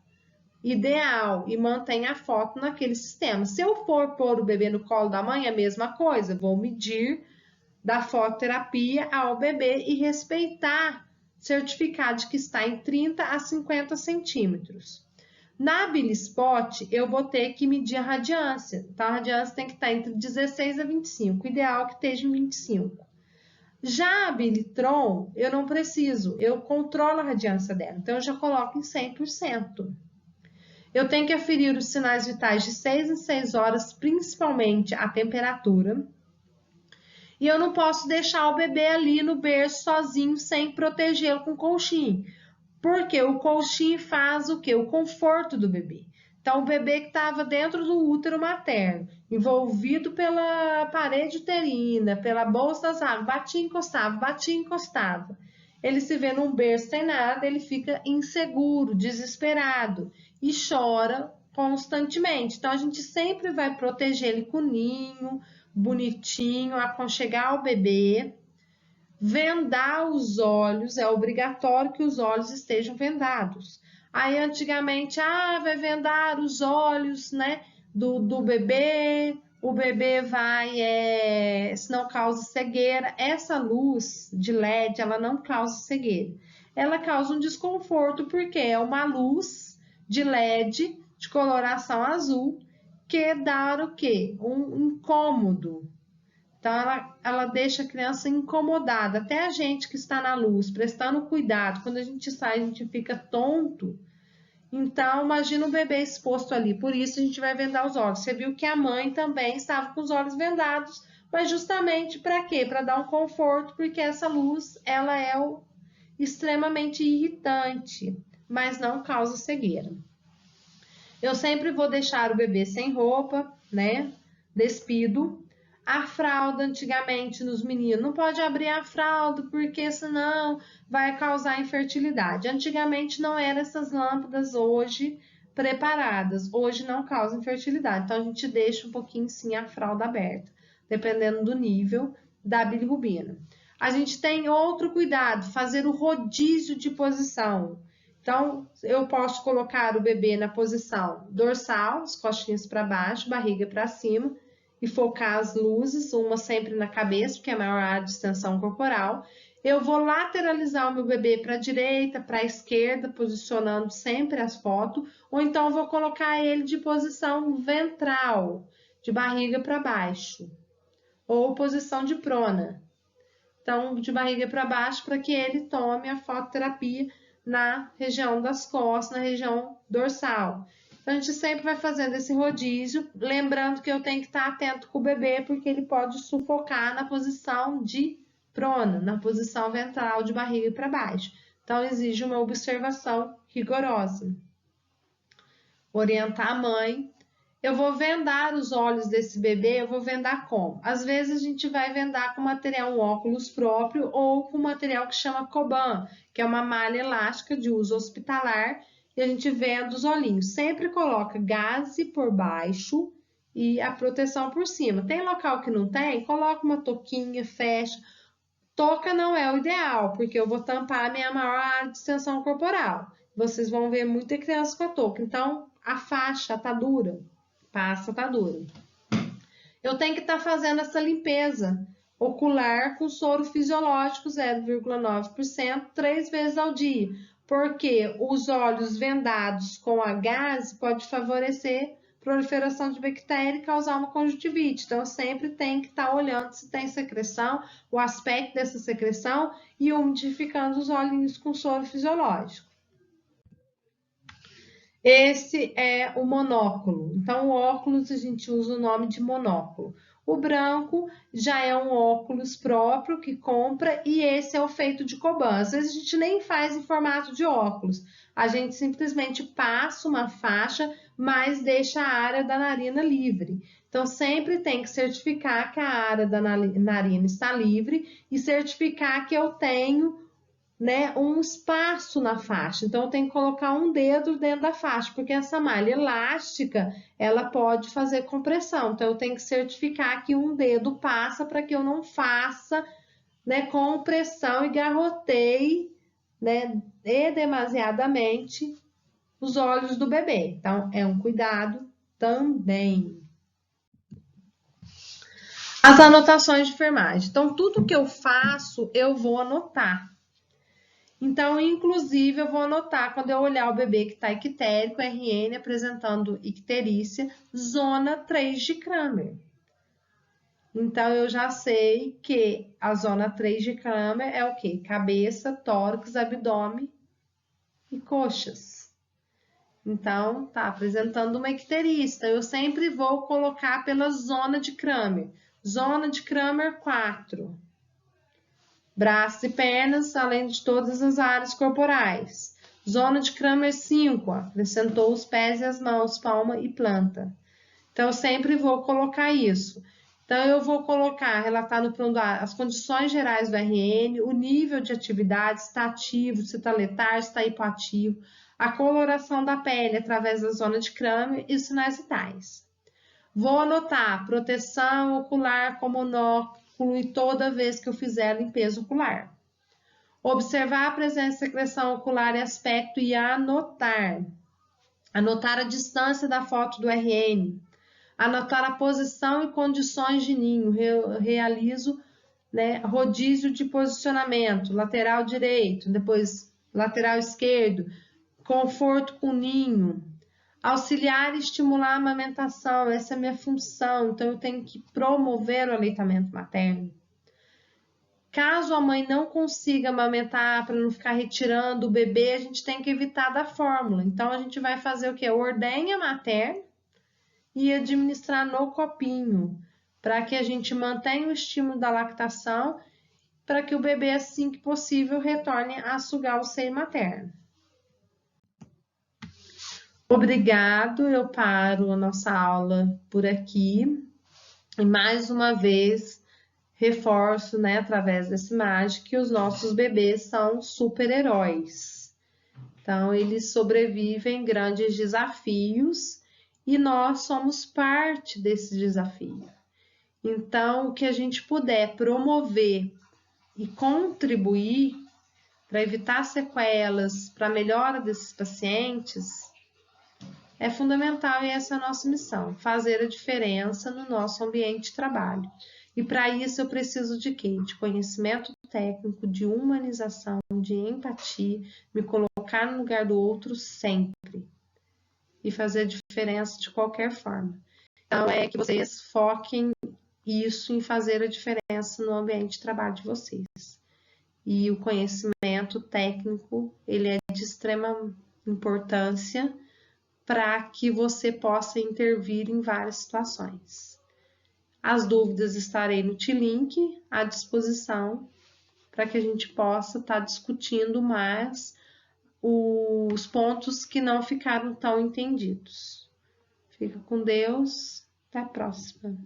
Speaker 1: ideal e mantenho a foto naquele sistema. Se eu for pôr o bebê no colo da mãe, a mesma coisa. Vou medir da fototerapia ao bebê e respeitar certificado de que está em 30 a 50 centímetros. Na Bilispot, eu vou ter que medir a radiância. Então, a radiância tem que estar entre 16 a 25. O ideal é que esteja em 25. Já a Bilitron, eu não preciso. Eu controlo a radiância dela. Então, eu já coloco em 100%. Eu tenho que aferir os sinais vitais de 6 em 6 horas, principalmente a temperatura. E eu não posso deixar o bebê ali no berço sozinho, sem protegê-lo com colchinho. Porque o colchinho faz o quê? O conforto do bebê. Então, o bebê que estava dentro do útero materno, envolvido pela parede uterina, pela bolsa das águas, batia e encostava. Ele se vê num berço sem nada, ele fica inseguro, desesperado e chora constantemente. Então, a gente sempre vai proteger ele com ninho, bonitinho, aconchegar o bebê. Vendar os olhos, é obrigatório que os olhos estejam vendados. Aí, antigamente, vai vendar os olhos, né, do bebê, o bebê vai, se não causa cegueira. Essa luz de LED, ela não causa cegueira. ela causa um desconforto, porque é uma luz de LED de coloração azul que dá o quê? Um incômodo. Então, ela deixa a criança incomodada. Até a gente que está na luz, prestando cuidado, quando a gente sai, a gente fica tonto. Então, imagina o bebê exposto ali. Por isso, a gente vai vendar os olhos. Você viu que a mãe também estava com os olhos vendados, mas justamente para quê? Para dar um conforto, porque essa luz, ela é extremamente irritante, mas não causa cegueira. Eu sempre vou deixar o bebê sem roupa, né? Despido. A fralda, antigamente, nos meninos, não pode abrir a fralda, porque senão vai causar infertilidade. Antigamente não eram essas lâmpadas hoje preparadas. Hoje não causa infertilidade. Então, a gente deixa um pouquinho, sim, a fralda aberta, dependendo do nível da bilirrubina. A gente tem outro cuidado, fazer o rodízio de posição. Então, eu posso colocar o bebê na posição dorsal, as costinhas para baixo, barriga para cima, e focar as luzes, uma sempre na cabeça, porque é a maior área de extensão corporal. Eu vou lateralizar o meu bebê para a direita, para a esquerda, posicionando sempre as fotos, ou então eu vou colocar ele de posição ventral, de barriga para baixo, ou posição de prona. Então, de barriga para baixo, para que ele tome a fototerapia na região das costas, na região dorsal. Então, a gente sempre vai fazendo esse rodízio, lembrando que eu tenho que estar atento com o bebê, porque ele pode sufocar na posição de prona, na posição ventral de barriga para baixo. Então, exige uma observação rigorosa. Orientar a mãe. Eu vou vendar os olhos desse bebê, eu vou vendar como? Às vezes a gente vai vendar com material, um óculos próprio ou com material que chama Coban, que é uma malha elástica de uso hospitalar, e a gente venda os olhinhos. Sempre coloca gaze por baixo e a proteção por cima. Tem local que não tem? Coloca uma touquinha, fecha. Touca não é o ideal, porque eu vou tampar a minha maior área de extensão corporal. Vocês vão ver muita criança com a touca. Então, a faixa, a atadura, passa a atadura. Eu tenho que estar fazendo essa limpeza ocular com soro fisiológico 0,9%, 3 vezes ao dia, porque os olhos vendados com a gaze pode favorecer proliferação de bactéria e causar uma conjuntivite. Então, sempre tem que estar olhando se tem secreção, o aspecto dessa secreção e umidificando os olhinhos com soro fisiológico. Esse é o monóculo. Então, o óculos a gente usa o nome de monóculo. O branco já é um óculos próprio que compra e esse é o feito de Coban. Às vezes a gente nem faz em formato de óculos. A gente simplesmente passa uma faixa, mas deixa a área da narina livre. Então, sempre tem que certificar que a área da narina está livre e certificar que eu tenho, né, um espaço na faixa. Então, eu tenho que colocar um dedo dentro da faixa, porque essa malha elástica, ela pode fazer compressão. Então, eu tenho que certificar que um dedo passa para que eu não faça, né, compressão e garroteie, né, demasiadamente os olhos do bebê. Então, é um cuidado também. As anotações de enfermagem. Então, tudo que eu faço, eu vou anotar. Então, inclusive, eu vou anotar quando eu olhar o bebê que está ictérico, RN, apresentando icterícia, zona 3 de Kramer. Então, eu já sei que a zona 3 de Kramer é o quê? Cabeça, tórax, abdômen e coxas. Então, tá apresentando uma icterícia. Eu sempre vou colocar pela zona de Kramer. Zona de Kramer 4. Braços e pernas, além de todas as áreas corporais. Zona de Kramer 5, acrescentou os pés e as mãos, palma e planta. Então, eu sempre vou colocar isso. Então, eu vou colocar, relatar no prontuário, as condições gerais do RN, o nível de atividade, se está ativo, se está letargo, se está hipoativo, a coloração da pele através da zona de Kramer e os sinais vitais. Vou anotar proteção ocular com monóculo e toda vez que eu fizer a limpeza ocular. Observar a presença de secreção ocular e aspecto e anotar. Anotar a distância da foto do RN. Anotar a posição e condições de ninho. Realizo, né, rodízio de posicionamento, lateral direito, depois Lateral esquerdo, conforto com ninho. Auxiliar e estimular a amamentação, essa é a minha função, então eu tenho que promover o aleitamento materno. Caso a mãe não consiga amamentar, para não ficar retirando o bebê, a gente tem que evitar da fórmula. Então, a gente vai fazer o quê? Ordenha materna e administrar no copinho, para que a gente mantenha o estímulo da lactação, para que o bebê, assim que possível, retorne a sugar o seio materno. Obrigado, eu paro a nossa aula por aqui. E mais uma vez, reforço, né, através dessa imagem, que os nossos bebês são super-heróis. Então, eles sobrevivem grandes desafios e nós somos parte desse desafio. Então, o que a gente puder promover e contribuir para evitar sequelas, para a melhora desses pacientes, é fundamental e essa é a nossa missão, fazer a diferença no nosso ambiente de trabalho. E para isso eu preciso de quê? De conhecimento técnico, de humanização, de empatia, me colocar no lugar do outro sempre e fazer a diferença de qualquer forma. Então é que vocês foquem isso em fazer a diferença no ambiente de trabalho de vocês. E o conhecimento técnico, ele é de extrema importância para que você possa intervir em várias situações. As dúvidas estarei no T-Link à disposição para que a gente possa estar discutindo mais os pontos que não ficaram tão entendidos. Fica com Deus, até a próxima.